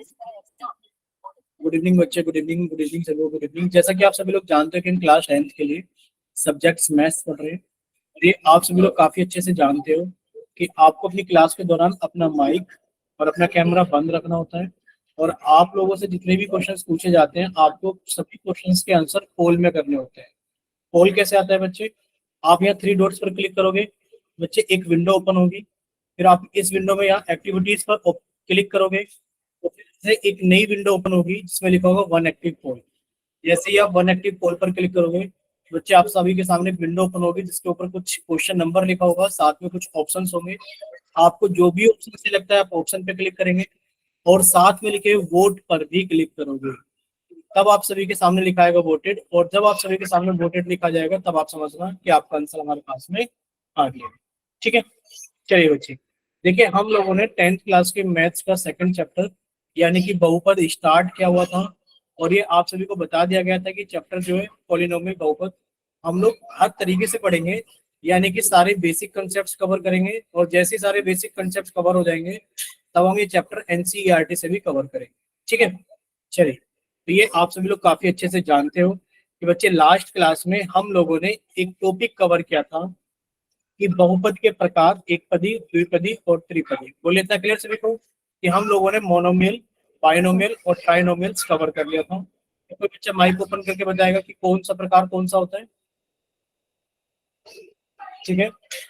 Good evening बच्चे, good evening सभी, good evening. जैसा कि आप सभी लोग जानते हो कि हम क्लास 10th के लिए सब्जेक्ट्स मैथ्स पढ़ रहे हैं। और ये आप सभी लोग काफी अच्छे से जानते हो कि आपको अपनी क्लास के दौरान अपना माइक और अपना कैमरा बंद रखना होता है। और आप लोगों से जितने भी क्वेश्चंस पूछे जाते हैं, आपको सभी क्वेश्चंस के आंसर पोल में करने होते हैं। पोल कैसे आता है बच्चे? आप यहाँ थ्री डॉट्स पर क्लिक करोगे बच्चे, एक विंडो ओपन होगी। फिर आप इस विंडो में यहाँ एक्टिविटीज पर क्लिक करोगे तो फिर से एक नई विंडो ओपन होगी जिसमें लिखा होगा वन एक्टिव पोल। जैसे ही आप वन एक्टिव पोल पर क्लिक करोगे बच्चे, आप सभी के सामने विंडो ओपन होगी जिसके ऊपर कुछ क्वेश्चन नंबर लिखा होगा, साथ में कुछ ऑप्शंस होंगे। आपको जो भी ऑप्शन से लगता है आप ऑप्शन पे क्लिक करेंगे और साथ में लिखे वोट पर भी क्लिक करोगे। तब आप सभी के सामने लिखा आएगा वोटेड, और जब आप सभी के सामने वोटेड लिखा जाएगा तब आप समझना कि आपका आंसर हमारे पास में आ गया। ठीक है, चलिए बच्चे, देखिए हम लोगों ने 10th क्लास के मैथ्स का सेकंड चैप्टर यानी कि बहुपद स्टार्ट किया हुआ था। और ये आप सभी को बता दिया गया था कि चैप्टर जो है पॉलिनोमियल बहुपद हम लोग हर तरीके से पढ़ेंगे, यानी कि सारे बेसिक कंसेप्ट कवर करेंगे। और जैसे ही सारे बेसिक कंसेप्ट कवर हो जाएंगे तब हम ये चैप्टर एनसीईआरटी से भी कवर करेंगे। ठीक है, चलिए, तो ये आप सभी लोग काफी अच्छे से जानते हो कि बच्चे लास्ट क्लास में हम लोगों ने एक टॉपिक कवर किया था कि बहुपद के प्रकार, एक पदी, द्विपदी और त्रिपदी। बोले इतना क्लियर सभी को कि हम लोगों ने मोनोमियल, बाइनोमियल और ट्राइनोमियल्स कवर कर लिया था। तो बच्चा माइक ओपन करके बताएगा कि कौन सा प्रकार कौन सा होता है। ठीक है,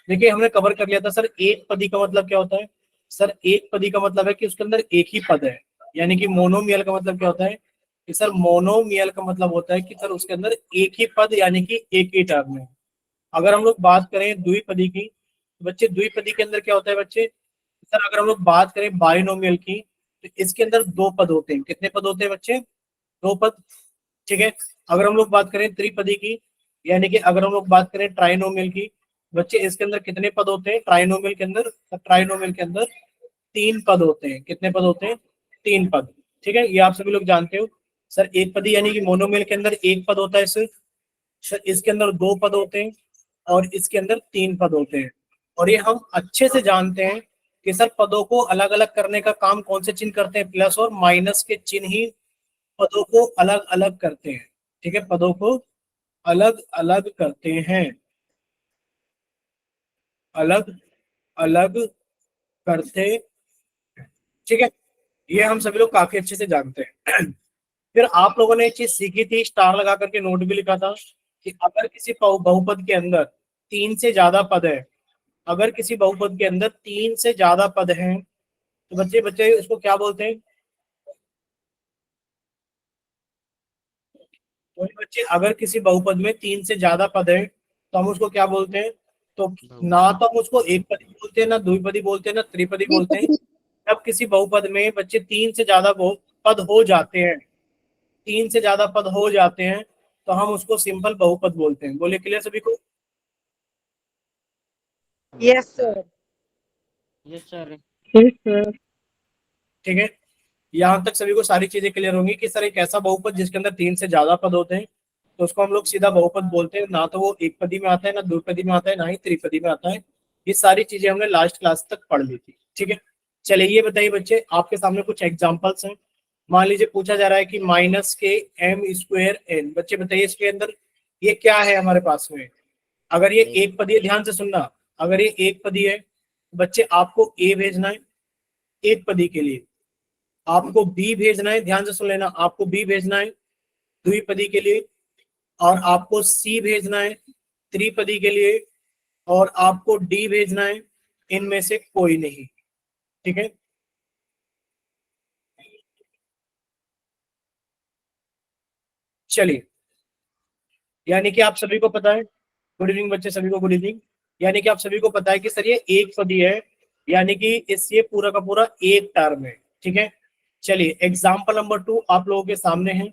देखिए हमने कवर कर लिया था सर, एक पदी का मतलब क्या होता है? सर एक पदी का मतलब है कि उसके अंदर एक ही पद है। यानी कि मोनोमियल का मतलब क्या होता है कि सर मोनोमियल का मतलब होता है कि सर उसके अंदर एक ही पद यानी कि एक ही टर्म है। अगर हम लोग बात करें द्विपदी की, तो बच्चे द्विपदी के अंदर क्या होता है बच्चे? सर अगर हम लोग बात करें बाइनोमियल की तो इसके अंदर दो पद होते हैं। कितने पद होते हैं बच्चे? दो पद। ठीक है, अगर हम लोग बात करें त्रिपदी की, यानी कि अगर हम लोग बात करें ट्राइनोमियल की, बच्चे इसके अंदर कितने पद होते हैं ट्राइनोमियल के अंदर? ट्राइनोमियल के अंदर तीन पद होते हैं। कितने पद होते हैं? तीन पद। ठीक है, ये आप सभी लोग जानते हो। सर एक पदी यानी कि मोनोमियल के अंदर एक पद होता है सिर्फ। सर इसके अंदर दो पद होते हैं और इसके अंदर तीन पद होते हैं। और ये हम अच्छे से जानते हैं कि सर पदों को अलग अलग करने का काम कौन से चिन्ह करते हैं? प्लस और माइनस के चिन्ह ही पदों को अलग अलग करते हैं। ठीक है, पदों को अलग अलग करते हैं, अलग अलग करते। ठीक है, ये हम सभी लोग काफी अच्छे से जानते हैं। फिर आप लोगों ने एक चीज सीखी थी, स्टार लगा करके नोट भी लिखा था कि अगर किसी बहुपद के अंदर तीन से ज्यादा पद है, अगर किसी बहुपद के अंदर तीन से ज्यादा पद हैं तो बच्चे बच्चे इसको क्या बोलते हैं? तो बच्चे अगर किसी बहुपद में तीन से ज्यादा पद है तो हम उसको क्या बोलते हैं? तो ना बहुपद। तो हम उसको एक पदी बोलते हैं, ना द्विपदी बोलते हैं, ना त्रिपदी बोलते हैं। जब किसी बहुपद में बच्चे तीन से ज्यादा पद हो जाते हैं, तीन से ज्यादा पद हो जाते हैं तो हम उसको सिंपल बहुपद बोलते हैं। बोले क्लियर सभी को? Yes sir. Yes sir. ठीक है, यहाँ तक सभी को सारी चीजें क्लियर होंगी कि सर एक ऐसा बहुपद जिसके अंदर तीन से ज्यादा पद होते हैं तो उसको हम लोग सीधा बहुपद बोलते हैं। ना तो वो एक पदी में आता है, ना द्विपदी में आता है, ना ही त्रिपदी में आता है। ये सारी चीजें हमने लास्ट क्लास तक पढ़ ली थी। ठीक है, चलिए ये बताइए बच्चे, आपके सामने कुछ एग्जाम्पल्स हैं। मान लीजिए पूछा जा रहा है कि माइनस के एम स्क्वेयर एन। बच्चे बताइए इसके अंदर ये क्या है हमारे पास में? अगर ये एक पदी है, ध्यान से सुनना, अगर ये एक पदी है तो बच्चे आपको ए भेजना है एक पदी के लिए, आपको बी भेजना है, ध्यान से सुन लेना, आपको बी भेजना है द्विपदी के लिए, और आपको सी भेजना है त्रिपदी के लिए, और आपको डी भेजना है इनमें से कोई नहीं। ठीक है, चलिए, यानी कि आप सभी को पता है, गुड इवनिंग बच्चे सभी को, गुड इवनिंग। यानी कि आप सभी को पता है कि सर ये एक पदी है, यानी कि इस ये पूरा का पूरा एक टर्म है। ठीक है, चलिए एग्जाम्पल नंबर 2 आप लोगों के सामने है।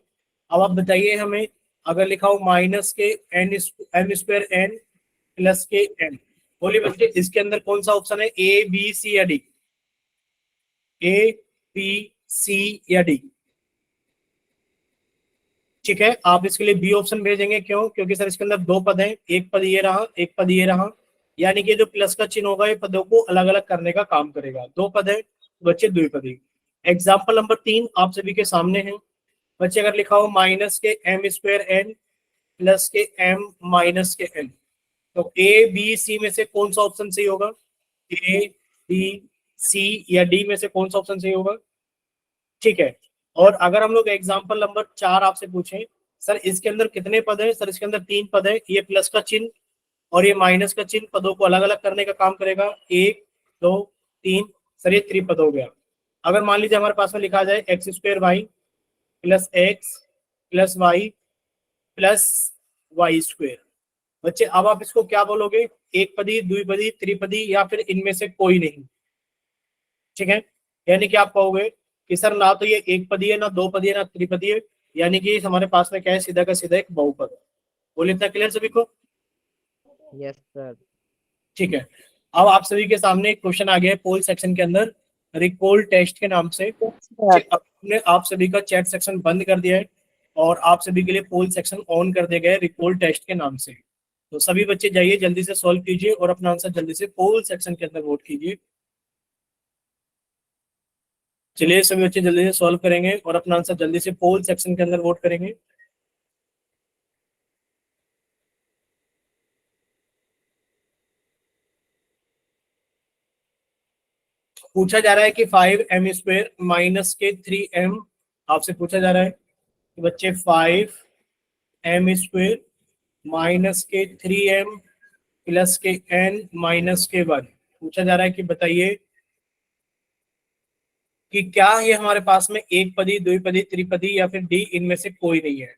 अब आप बताइए हमें, अगर लिखा हो minus K N M square N plus K N, बोलिए बच्चे इसके अंदर कौन सा ऑप्शन है? ए बी सी या डी? ए बी सी या डी? ठीक है, आप इसके लिए बी ऑप्शन भेजेंगे, क्यों? क्योंकि सर इसके अंदर दो पद हैं, एक पद ये रहा, एक पद ये रहा। यानी कि जो प्लस का चिन्ह होगा ये पदों को अलग अलग करने का काम करेगा। दो पद है बच्चे द्विपदी। एग्जाम्पल नंबर 3 आप सभी के सामने है बच्चे। अगर लिखा हो माइनस के एम स्क्वायर एन प्लस के एम माइनस के एन, तो ए बी सी में से कौन सा ऑप्शन सही होगा? ए बी सी या डी में से कौन सा ऑप्शन सही होगा? ठीक है। और अगर हम लोग एग्जाम्पल नंबर 4 आपसे पूछें, सर इसके अंदर कितने पद है? सर इसके अंदर 3 पद है। ये प्लस का चिन्ह और ये माइनस का चिन्ह पदों को अलग अलग करने का काम करेगा। 1 2 3, सर ये त्रिपद हो गया। अगर मान लीजिए हमारे पास में लिखा जाए X square Y plus X plus Y plus Y square, बच्चे अब आप इसको क्या बोलोगे? एक पदी, द्विपदी, त्रिपदी या फिर इनमें से कोई नहीं? ठीक है। यानी कि आप कहोगे कि सर ना तो ये एक पदी है, ना दो पदी है, ना त्रिपदी है, यानी कि हमारे पास में क्या है? सीधा का सीधा एक बहुपद है। बोले इतना क्लियर सभी को? Yes sir. ठीक है। अब आप सभी के सामने एक क्वेश्चन आ गया है पोल सेक्शन के अंदर, रिकॉल टेस्ट के नाम से। हमने आप सभी का चैट सेक्शन बंद कर दिया है और आप सभी के लिए पोल सेक्शन ऑन कर दिया गया है रिकॉल टेस्ट के नाम से। तो सभी बच्चे जाइए जल्दी से सॉल्व कीजिए और अपना आंसर जल्दी से पोल सेक्शन के अंदर वोट कीजिए। चलिए सभी बच्चे जल्दी से सॉल्व करेंगे और अपना आंसर जल्दी से पोल सेक्शन के अंदर वोट करेंगे। पूछा जा रहा है कि 5m² माइनस के 3m, आपसे पूछा जा रहा है कि बच्चे 5m² माइनस के 3m प्लस के n माइनस के 1, पूछा जा रहा है कि बताइए कि क्या ये हमारे पास में एक पदी, द्विपदी, त्रिपदी या फिर डी इनमें से कोई नहीं है?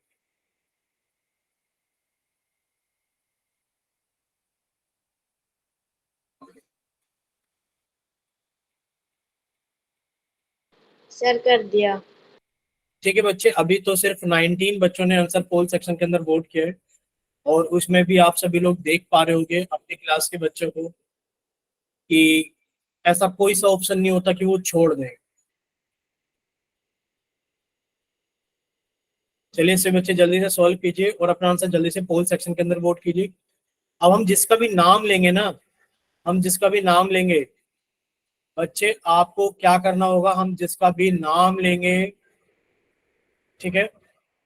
सर कर दिया। ठीक है बच्चे, अभी तो सिर्फ 19 बच्चों ने आंसर पोल सेक्शन के अंदर वोट किया है और उसमें भी आप सभी लोग देख पा रहे होंगे अपनी क्लास के बच्चों को कि ऐसा कोई सा ऑप्शन नहीं होता कि वो छोड़ दें। चलिए से बच्चे जल्दी से सॉल्व कीजिए और अपना आंसर जल्दी से पोल सेक्शन के अंदर वोट कीजिए। अब हम जिसका भी नाम लेंगे ना, हम जिसका भी नाम लेंगे बच्चे, आपको क्या करना होगा? हम जिसका भी नाम लेंगे, ठीक है,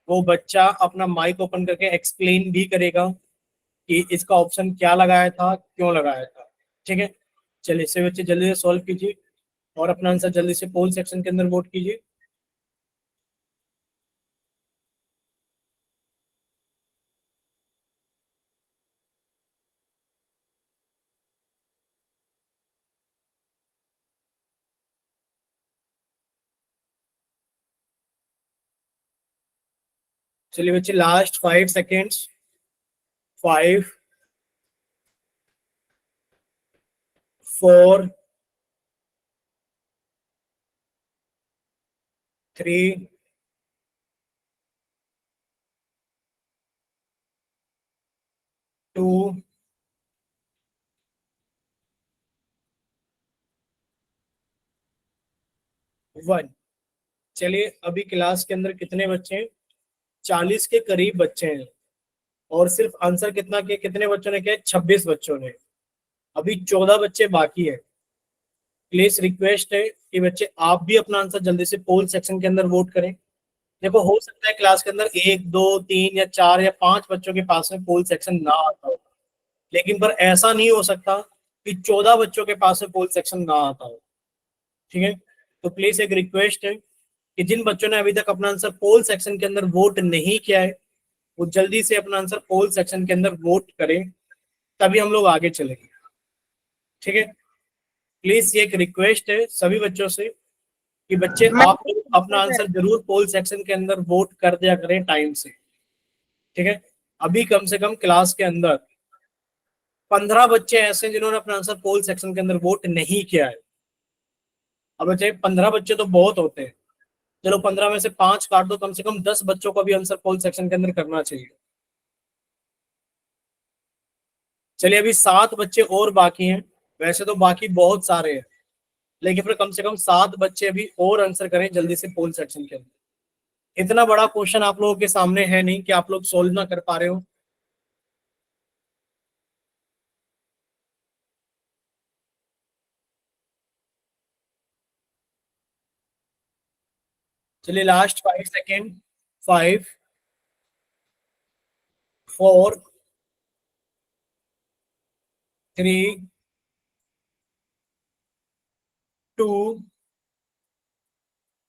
वो बच्चा अपना माइक ओपन करके एक्सप्लेन भी करेगा कि इसका ऑप्शन क्या लगाया था, क्यों लगाया था। ठीक है। चलिए से बच्चे जल्दी से सॉल्व कीजिए और अपना आंसर जल्दी से पोल सेक्शन के अंदर वोट कीजिए। चलिए बच्चे लास्ट 5 सेकेंड्स। 5 4 3 2 1। चलिए अभी क्लास के अंदर कितने बच्चे हैं? 40 के करीब बच्चे हैं और सिर्फ आंसर कितना के कितने बच्चों ने किया? 26 बच्चों ने। अभी 14 बच्चे बाकी है। प्लीज रिक्वेस्ट है कि बच्चे आप भी अपना आंसर जल्दी से पोल सेक्शन के अंदर वोट करें। देखो हो सकता है क्लास के अंदर 1 2 3 या 4 या 5 बच्चों के पास में पोल सेक्शन ना आता हो, लेकिन पर ऐसा नहीं हो सकता कि 14 बच्चों के पास में पोल सेक्शन ना आता हो। ठीक है। तो प्लीज एक रिक्वेस्ट है कि जिन बच्चों ने अभी तक अपना आंसर पोल सेक्शन के अंदर वोट नहीं किया है, वो जल्दी से अपना आंसर पोल सेक्शन के अंदर वोट करें, तभी हम लोग आगे चलेंगे। ठीक है। प्लीज ये एक रिक्वेस्ट है सभी बच्चों से कि बच्चे मैं आप लोग अपना आंसर जरूर पोल सेक्शन के अंदर वोट कर दिया करें टाइम से। ठीक है। अभी कम से कम क्लास के अंदर 15 बच्चे ऐसे हैं जिन्होंने अपना आंसर पोल सेक्शन के अंदर वोट नहीं किया है। अब बच्चे 15 बच्चे तो बहुत होते हैं, चलो 15 में से 5 काट दो, कम से कम 10 बच्चों को भी आंसर पोल सेक्शन के अंदर करना चाहिए। चलिए अभी 7 बच्चे और बाकी हैं। वैसे तो बाकी बहुत सारे हैं, लेकिन फिर कम से कम 7 बच्चे अभी और आंसर करें जल्दी से पोल सेक्शन के अंदर। इतना बड़ा क्वेश्चन आप लोगों के सामने है नहीं कि आप लोग सोल्व ना कर पा रहे हो। चलिए लास्ट 5 सेकेंड। 5 4 3 2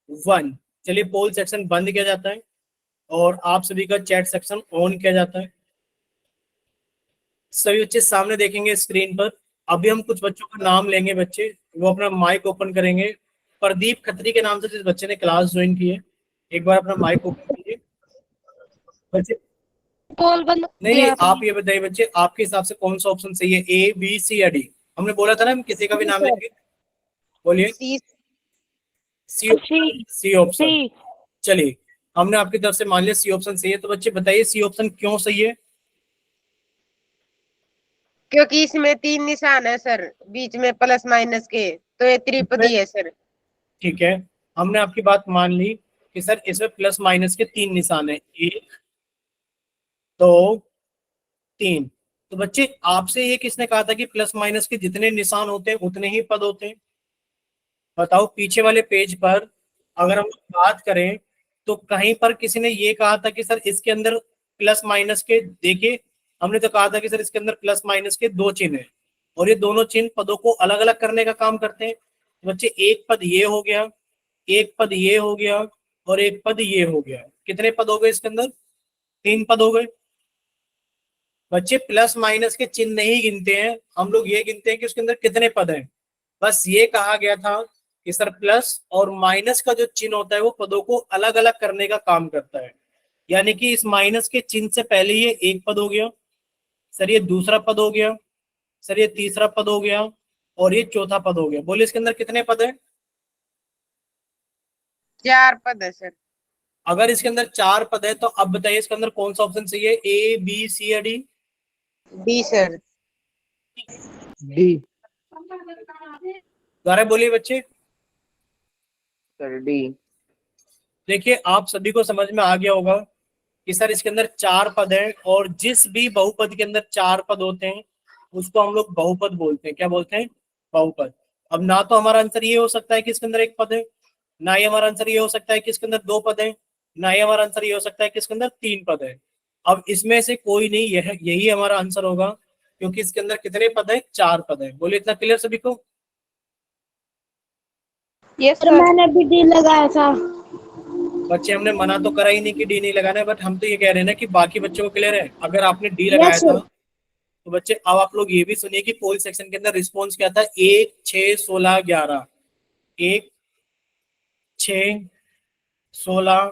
1। चलिए पोल सेक्शन बंद किया जाता है और आप सभी का चैट सेक्शन ऑन किया जाता है। सभी बच्चे सामने देखेंगे स्क्रीन पर। अभी हम कुछ बच्चों का नाम लेंगे, बच्चे वो अपना माइक ओपन करेंगे। प्रदीप खत्री के नाम से जिस बच्चे ने क्लास ज्वाइन की है, एक बार अपना माइक ओपन कीजिए बच्चे। पोल बंद नहीं नहीं, आप ये बताइए बच्चे, आपके हिसाब से कौन सा ऑप्शन सही है, ए बी सी या डी? हमने बोला था ना हम किसी का भी नाम लेंगे। बोलिए। सी सी ऑप्शन, सी ऑप्शन। चलिए, हमने आपकी तरफ से मान लिया सी ऑप्शन सही है, तो बच्चे बताइए सी ऑप्शन क्यों सही है? क्योंकि इसमें 3 निशान है सर, बीच में प्लस माइनस के, तो ये त्रिपदी है सर। ठीक है, हमने आपकी बात मान ली कि सर इसमें प्लस माइनस के 3 निशान है, 1 2 3। तो बच्चे आपसे ये किसने कहा था कि प्लस माइनस के जितने निशान होते हैं उतने ही पद होते हैं? बताओ, पीछे वाले पेज पर अगर हम बात करें तो कहीं पर किसी ने ये कहा था कि सर इसके अंदर प्लस माइनस के, देखिए हमने तो कहा था कि सर इसके अंदर प्लस माइनस के 2 चिन्ह हैं और ये दोनों चिन्ह पदों को अलग अलग करने का काम करते हैं। तो बच्चे एक पद ये हो गया, एक पद ये हो गया और एक पद ये हो गया। कितने पद हो गए इसके अंदर? 3 पद हो गए। बच्चे प्लस माइनस के चिन्ह नहीं गिनते हैं, हम लोग ये गिनते हैं कि उसके अंदर कितने पद हैं। बस ये कहा गया था कि सर प्लस और माइनस का जो चिन्ह होता है वो पदों को अलग अलग करने का काम करता है। यानी कि इस माइनस के चिन्ह से पहले ये एक पद हो गया, सर ये दूसरा पद हो गया, सर ये तीसरा पद हो गया और ये चौथा पद हो गया। बोलिए इसके अंदर कितने पद हैं? 4 पद है सर। अगर इसके अंदर 4 पद है तो अब बताइए इसके अंदर कौन सा ऑप्शन सही है, ए बी सी या डी? D sir. डी दोबारा बोलिए बच्चे। Sir D. देखिए आप सभी को समझ में आ गया होगा कि सर इसके अंदर 4 पद हैं और जिस भी बहुपद के अंदर 4 पद होते हैं उसको हम लोग बहुपद बोलते हैं। क्या बोलते हैं? बहुपद। अब ना तो हमारा आंसर ये हो सकता है कि इसके अंदर 1 पद है, ना ही हमारा आंसर ये हो सकता है कि इसके अंदर 2 पद है, ना ही हमारा आंसर ये हो सकता है कि इसके अंदर 3 पद है। अब इसमें से कोई नहीं, यही हमारा आंसर होगा क्योंकि इसके अंदर कितने पद है? 4 पद है। बोलिए इतना क्लियर सभी को? Yes sir sir. मैंने भी डी लगाया था। बच्चे हमने मना तो करा ही नहीं कि डी नहीं लगाना है, बट हम तो ये कह रहे हैं ना कि बाकी बच्चों को क्लियर है। अगर आपने डी लगाया यस था सर। तो बच्चे अब आप लोग ये भी सुनिए कि पोल सेक्शन के अंदर रिस्पॉन्स क्या था, 1 6 16 11। 1 6 16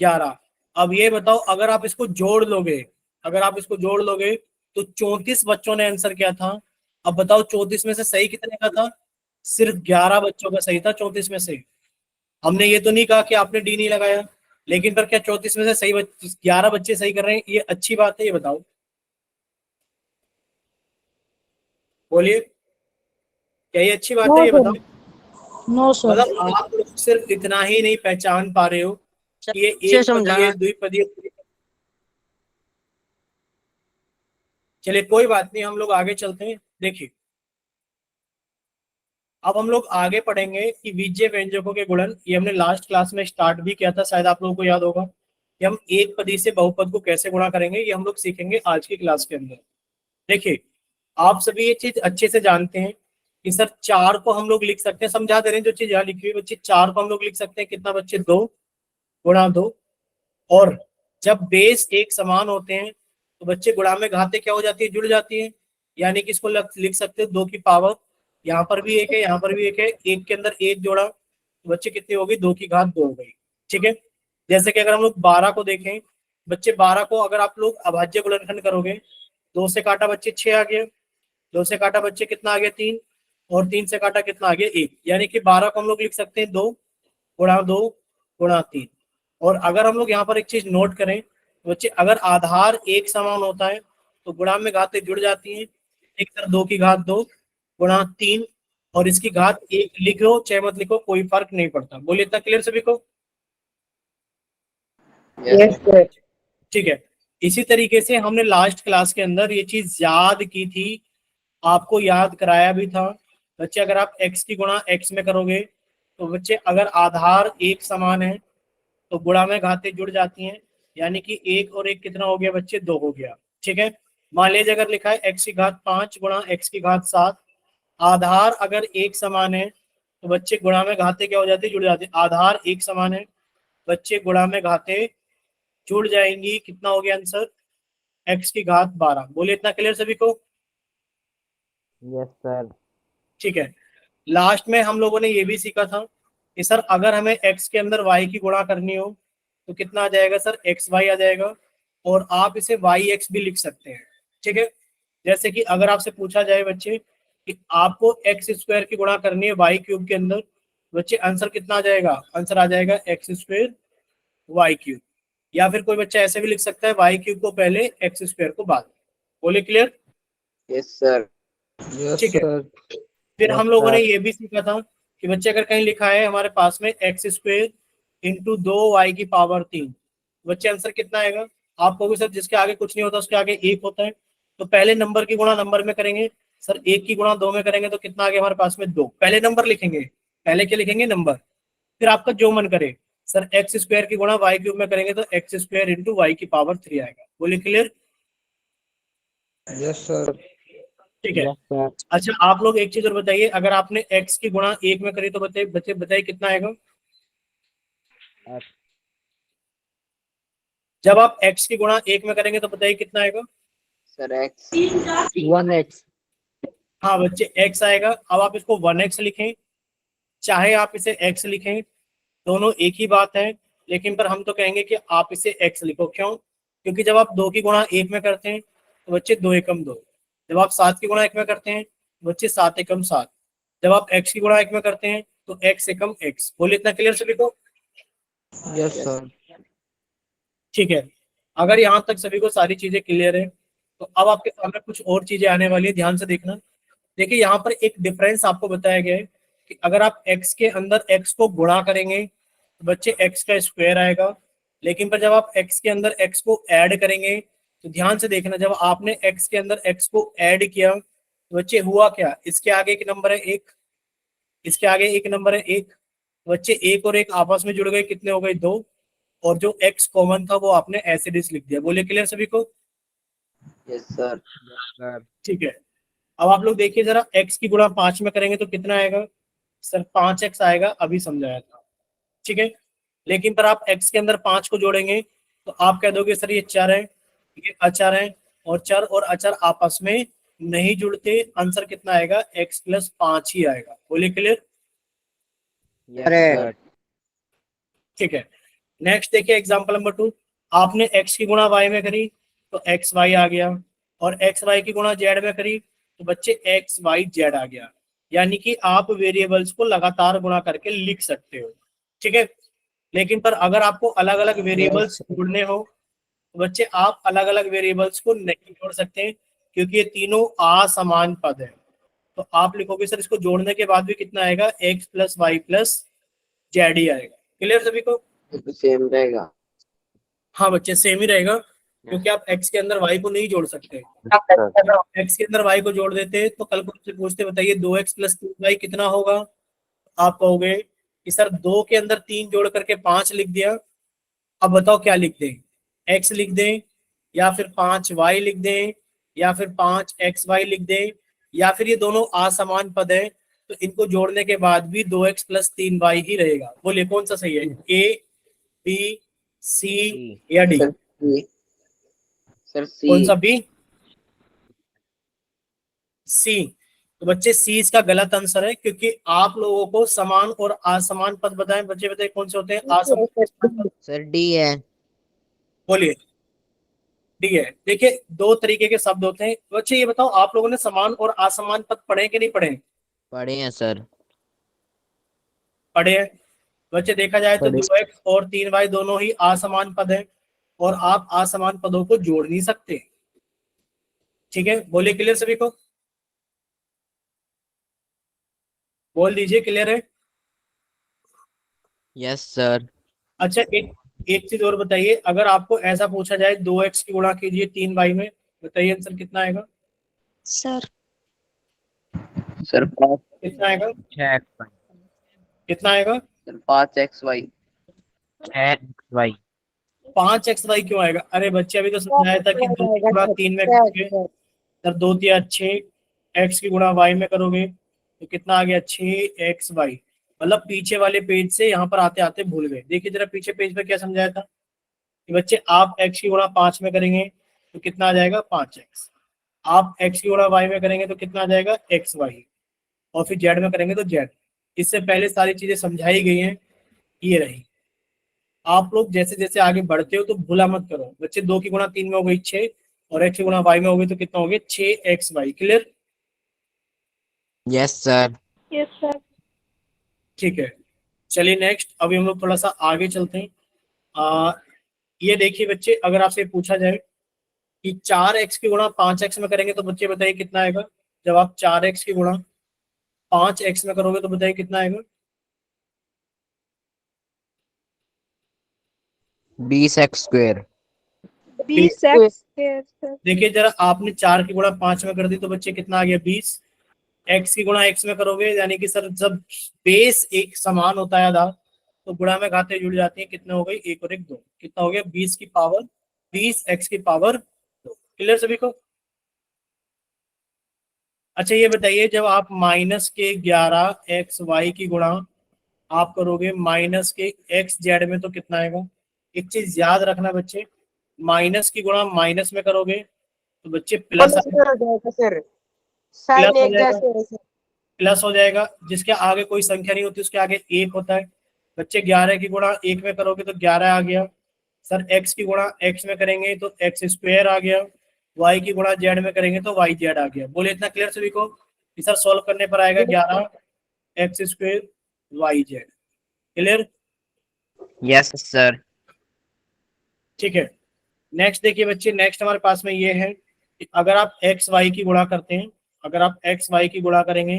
11। अब ये बताओ, अगर आप इसको जोड़ लोगे, अगर आप इसको जोड़ लोगे तो 34 बच्चों ने आंसर किया था। अब बताओ 34 में से सही कितने का था? सिर्फ 11 बच्चों का सही था 34 में से। हमने ये तो नहीं कहा कि आपने डी नहीं लगाया, लेकिन पर क्या 34 में से सही 11 बच्चे सही कर रहे हैं, ये अच्छी बात है? ये बताओ, बोलिए, क्या ये अच्छी बात नो है? ये सर। बताओ। No sir. मतलब आप लोग सिर्फ इतना ही नहीं पहचान पा रहे हो कि ये अच्छे एक पदी है, समझाना। द्विपदी है। चलिए कोई बात नहीं, हम लोग आगे चलते हैं। देखिए अब हम लोग आगे पढ़ेंगे कि बीजीय व्यंजकों के गुणन। ये हमने लास्ट क्लास में स्टार्ट भी किया था, शायद आप लोगों को याद होगा कि हम एक पदी से बहुपद को कैसे गुणा करेंगे, ये हम लोग सीखेंगे आज की क्लास के अंदर। देखिए आप सभी ये चीज अच्छे से जानते हैं कि सर 4 को हम लोग लिख सकते हैं, समझा दे रहे हैं जो चीज यहाँ लिखी हुई बच्चे, 4 को हम लोग लिख सकते हैं कितना बच्चे, 2 गुणा 2। और जब बेस एक समान होते हैं तो बच्चे गुणा में घातें क्या हो जाती है, जुड़ जाती है। यानी कि इसको लिख सकते हैं 2 की पावर, यहाँ पर भी एक है, यहाँ पर भी एक है, एक के अंदर एक जोड़ा तो बच्चे कितनी होगी, 2 की घात 2 हो गई। ठीक है, जैसे कि अगर हम लोग 12 को देखें बच्चे, 12 को अगर आप लोग अभाज्य गुणनखंड करोगे, 2 से काटा बच्चे 6 आ गया, 2 से काटा बच्चे कितना आ गया, 3, और 3 से काटा कितना आ गया, 1। यानी कि 12 को हम लोग लिख सकते हैं 2 गुणा 2 गुणा 3। और अगर हम लोग यहाँ पर एक चीज नोट करें तो बच्चे, अगर आधार एक समान होता है तो गुणा में घातें जुड़ जाती हैं। एक तरह 2 की घात 2 गुणा 3 और इसकी घात 1 लिखो चाहे मत लिखो, कोई फर्क नहीं पड़ता। बोलिए इतना क्लियर सभी को? Yes sir. ठीक है, इसी तरीके से हमने लास्ट क्लास के अंदर ये चीज याद की थी, आपको याद कराया भी था। बच्चे अगर आप x की गुणा x में करोगे तो बच्चे अगर आधार एक समान है तो गुणा में घातें जुड़ जाती हैं, यानी कि एक और एक कितना हो गया बच्चे, 2 हो गया। ठीक है, मान लीजिए अगर लिखा है x की घात 5 गुणा x की घात 7, आधार अगर एक समान है तो बच्चे गुणा में घातें क्या हो जाती है, जुड़ जाती है। आधार एक समान है बच्चे, गुणा में घातें जुड़ जाएंगी। कितना हो गया आंसर, x की घात 12। बोलिए, इतना क्लियर सभी को? Yes sir. ठीक है, लास्ट में हम लोगों ने ये भी सीखा था कि सर अगर हमें x के अंदर y की गुणा करनी हो तो कितना आ जाएगा सर, एक्स वाई आ जाएगा, और आप इसे वाई एक्स भी लिख सकते हैं। ठीक है, जैसे कि अगर आपसे पूछा जाए बच्चे कि आपको एक्स स्क्वायर की गुणा करनी है वाई क्यूब के अंदर, बच्चे आंसर कितना आ जाएगा, आंसर आ जाएगा एक्स स्क्वायर वाई क्यूब। या फिर कोई बच्चा ऐसे भी लिख सकता है वाई क्यूब को पहले एक्स स्क्वायर को बाद। बोले क्लियर? Yes sir. ठीक है, फिर हम लोगों ने ये भी सीखा था कि बच्चे अगर कहीं लिखा है हमारे पास में एक्स स्क्वायर इंटू 2y की पावर 3, बच्चे आंसर कितना आएगा? आपको भी सर जिसके आगे कुछ नहीं होता उसके आगे एक होता है, तो पहले नंबर की गुणा नंबर में करेंगे। सर एक की गुणा 2 में करेंगे तो कितना आगे हमारे पास में 2, पहले नंबर लिखेंगे, पहले क्या लिखेंगे, नंबर। फिर आपका जो मन करे, सर एक्स स्क्वायर की गुणा वाई क्यूब में करेंगे तो एक्स स्क्वायर इंटू वाई की पावर 3 आएगा। बोलिए क्लियर? Yes sir. ठीक है, यस सर। अच्छा आप लोग एक चीज और बताइए, अगर आपने x की गुणा 1 में करी तो बताइए बच्चे, बताइए कितना आएगा? जब आप x की गुणा 1 में करेंगे तो बताइए कितना आएगा? Sir x 1x। हाँ बच्चे x आएगा। अब आप इसको 1x लिखें चाहे आप इसे x लिखें, दोनों एक ही बात है, लेकिन पर हम तो कहेंगे कि आप इसे x लिखो। क्यों? क्योंकि जब आप 2 की गुणा 1 में करते हैं तो बच्चे 2 एकम 2, जब आप 7 की गुणा 1 में करते हैं तो बच्चे 7 एकम 7, जब आप x की गुणा 1 में करते हैं तो x एकम x। बोलिए, इतना क्लियर सभी को? Yes sir. ठीक है, अगर यहाँ तक सभी को सारी चीजें क्लियर है तो अब आपके सामने कुछ और चीजें आने वाली है, ध्यान से देखना। देखिए यहाँ पर एक डिफरेंस आपको बताया गया है कि अगर आप x के अंदर x को गुणा करेंगे तो बच्चे x का स्क्वायर आएगा, लेकिन पर जब आप x के अंदर x को ऐड करेंगे तो ध्यान से देखना, जब आपने x के अंदर x को ऐड किया तो बच्चे हुआ क्या, इसके आगे एक नंबर है 1, इसके आगे एक नंबर है 1, बच्चे 1 और 1 आपस में जुड़ गए, कितने हो गए, 2, और जो x कॉमन था वो आपने ऐसे डिस लिख दिया। बोलिए क्लियर सभी को? Yes sir. सर ठीक है, अब आप लोग देखिए जरा, x की गुणा 5 में करेंगे तो कितना आएगा? सर 5x आएगा, अभी समझाया था। ठीक है, लेकिन पर आप x के अंदर 5 को जोड़ेंगे तो आप कह दोगे सर ये चर है, ये अचर है, और चर और अचर आपस में नहीं जुड़ते, आंसर कितना आएगा, x प्लस 5 ही आएगा। बोलिए क्लियर? यस ठीक है, नेक्स्ट देखिए एग्जांपल नंबर 2, आपने x की गुणा y में करी तो एक्स वाई आ गया, और एक्स वाई की गुणा जेड में करी तो बच्चे एक्स वाई जेड आ गया। यानी कि आप वेरिएबल्स को लगातार गुणा करके लिख सकते हो। ठीक है, लेकिन पर अगर आपको अलग अलग वेरिएबल्स जोड़ने हो तो बच्चे आप अलग अलग वेरिएबल्स को नहीं जोड़ सकते, क्योंकि ये तीनों असमान पद है। तो आप लिखोगे सर इसको जोड़ने के बाद भी कितना आएगा, X plus Y plus Z ही आएगा। क्लियर सभी को? सेम रहेगा। हाँ बच्चे सेम ही रहेगा, क्योंकि आप x के अंदर y को नहीं जोड़ सकते। x के अंदर y को जोड़ देते तो कल को आपसे पूछते बताइए 2x प्लस 3y कितना होगा, आप कहोगे कि सर 2 के अंदर 3 जोड़ करके 5 लिख दिया। अब बताओ क्या लिख दें, x लिख दें, या फिर 5y लिख दें, या फिर 5xy लिख दें, या फिर ये दोनों असमान पद है तो इनको जोड़ने के बाद भी 2x प्लस 3y ही रहेगा। बोलिए कौन सा सही है, ए, बी, सी या डी? सर सी। कौन सा, बी, सी? तो बच्चे सी इसका गलत आंसर है, क्योंकि आप लोगों को समान और असमान पद बताएं, बच्चे बताइए कौन से होते हैं असमान पद? सर डी है। बोलिए, डी है। देखिए दो तरीके के शब्द होते हैं बच्चे, ये बताओ आप लोगों ने समान और असमान पद पढ़े कि नहीं पढ़े? पढ़े हैं सर। पढ़े हैं बच्चे। देखा जाए तो 2x और 3y दोनों ही असमान पद हैं, और आप असमान पदों को जोड़ नहीं सकते। ठीक है, बोलिए क्लियर सभी को? बोल दीजिए क्लियर है? Yes sir. अच्छा एक चीज और बताइए, अगर आपको ऐसा पूछा जाए 2x की गुणा कीजिए 3y में, बताइए आंसर कितना आएगा? सर सर कितना आएगा? कितना आएगा? Sir 5xy। 6xy। 5xy क्यों आएगा? अरे बच्चे अभी तो समझाया था कि 2 की गुणा 3 में करोगे, सर 2 या 6 x की गुणा y में करोगे तो कितना आ गया? 6xy। मतलब पीछे वाले पेज से यहाँ पर आते आते भूल गए। देखिए जरा पीछे पेज पे क्या समझाया था कि बच्चे आप x की गुणा 5 में करेंगे तो कितना आ जाएगा? 5x। आप x की गुणा y में करेंगे तो कितना आ जाएगा? xy। और फिर z में करेंगे तो z। इससे पहले सारी चीजें समझाई गई हैं, ये रही। आप लोग जैसे जैसे आगे बढ़ते हो तो भूला मत करो बच्चे। 2 की गुणा 3 में हो गई 6 और x की गुणा y में हो गई तो कितना हो गया? 6xy। Clear? Yes sir. Yes sir. ठीक है, चलिए नेक्स्ट अभी हम लोग थोड़ा सा आगे चलते हैं। ये देखिए बच्चे, अगर आपसे पूछा जाए कि 4x की गुणा 5x में करेंगे तो बच्चे बताइए कितना आएगा? जब आप 4x की गुणा 5x में करोगे तो बताइए कितना आएगा? 20x²। 20x sir. देखिए जरा, आपने 4 की गुणा 5 में कर दी तो बच्चे कितना आ गया? 20। x की गुणा x में करोगे, यानी कि सर जब बेस एक समान होता है आधा तो गुणा में घाते जुड़ जाती है। कितने हो गई? 1 और 1 2। कितना हो गया? 20 की पावर 20 x की पावर 2। क्लियर सभी को? अच्छा ये बताइए, जब आप माइनस के 11xy की गुणा आप करोगे माइनस के xz में तो कितना आएगा? एक चीज याद रखना बच्चे, माइनस की गुणा माइनस में करोगे तो बच्चे प्लस प्लस में हो जाएगा सर, साइन हो एक जाएगा। जैसे है सर। प्लस हो जाएगा। जिसके आगे कोई संख्या नहीं होती उसके आगे 1 होता है। बच्चे 11 की गुणा 1 में करोगे तो 11 आ गया। सर x की गुणा x में करेंगे तो x² आ गया। y की गुणा z में करेंगे तो yz आ गया। बोले इतना क्लियर सभी को कि सर सॉल्व करने पर आएगा 11x² yz। Clear? Yes sir. ठीक है, नेक्स्ट देखिए बच्चे, नेक्स्ट हमारे पास में ये है कि अगर आप एक्स वाई की गुणा करते हैं, अगर आप एक्स वाई की गुणा करेंगे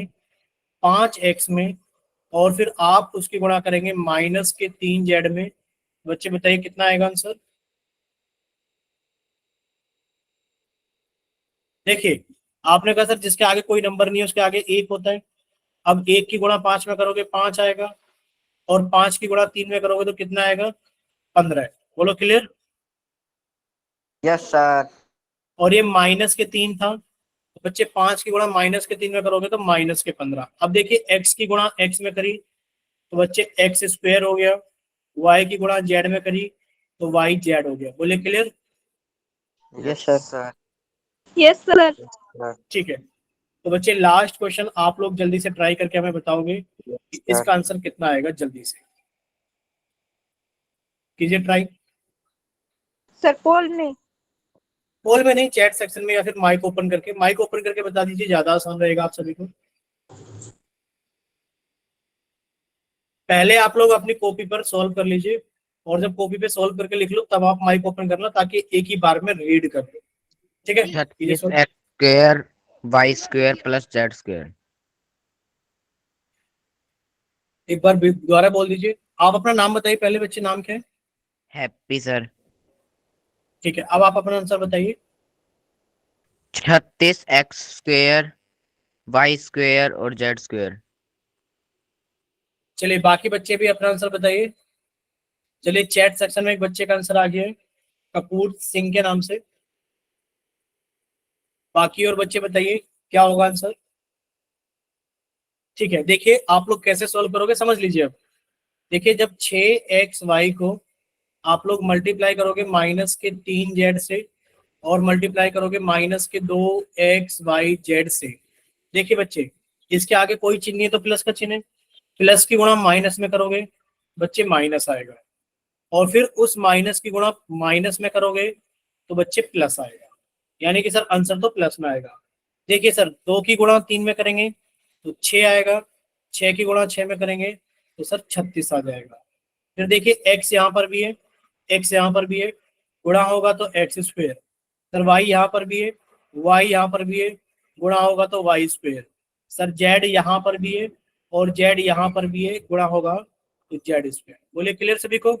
5x में और फिर आप उसकी गुणा करेंगे माइनस के 3z में, बच्चे बताइए कितना आएगा आंसर? देखिए आपने कहा सर जिसके आगे कोई नंबर नहीं है उसके आगे 1 होता है। अब 1 की गुणा 5 में करोगे 5 आएगा और 5 की गुणा 3 में करोगे तो कितना आएगा? 15। बोलो क्लियर? Yes sir. और ये माइनस के 3 था तो बच्चे 5 की गुणा माइनस के 3 में करोगे तो माइनस के 15। अब देखिए x की गुणा x में करी तो बच्चे x² हो गया, y की गुणा z में करी तो yz हो गया। बोले clear? Yes sir. Yes sir. ठीक है, तो बच्चे लास्ट क्वेश्चन आप लोग जल्दी से ट्राई करके हमें बताओगे कि इसका आंसर कितना आएगा। जल्दी से कीजिए ट्राई। सर पोल नहीं। पोल में नहीं, चैट सेक्शन में या फिर माइक ओपन करके, माइक ओपन करके बता दीजिए, ज्यादा आसान रहेगा आप सभी को। पहले आप लोग अपनी कॉपी पर सॉल्व कर लीजिए और जब कॉपी पे सॉल्व करके लिख लो तब आप माइक ओपन करना ताकि एक ही बार में रीड कर लो। ठीक है, कीजिए solve. 36x² y² plus z²। एक बार दोबारा बोल दीजिए। आप अपना नाम बताइए पहले, बच्चे नाम क्या है? Happy sir. ठीक है, अब आप अपना आंसर बताइए। 36x² y² और z²। चलिए बाकी बच्चे भी अपना आंसर बताइए। चलिए चैट सेक्शन में एक बच्चे का आंसर आ गया है कपूर सिंह के नाम से। बाकी और बच्चे बताइए क्या होगा आंसर। ठीक है, देखिए आप लोग कैसे सॉल्व करोगे समझ लीजिए। अब देखिए जब 6xy को आप लोग मल्टीप्लाई करोगे माइनस के 3z से और मल्टीप्लाई करोगे माइनस के 2xyz से। देखिए बच्चे इसके आगे कोई चिन्ह नहीं है तो प्लस का चिन्ह है। प्लस की गुणा माइनस में करोगे बच्चे माइनस आएगा और फिर उस माइनस की गुणा माइनस में करोगे तो बच्चे प्लस आएगा, यानी कि सर आंसर तो प्लस में आएगा। देखिए सर 2 की गुणा 3 में करेंगे तो 6 आएगा, 6 की गुणा 6 में करेंगे तो सर 36 आ जाएगा। फिर देखिए x यहाँ पर भी है, x यहाँ पर भी है, गुणा होगा तो x²। सर y यहाँ पर भी है, y यहाँ पर भी है, गुणा होगा तो y²। सर z यहाँ पर भी है और z यहाँ पर भी है, गुणा होगा तो z²। बोलिए क्लियर सभी को?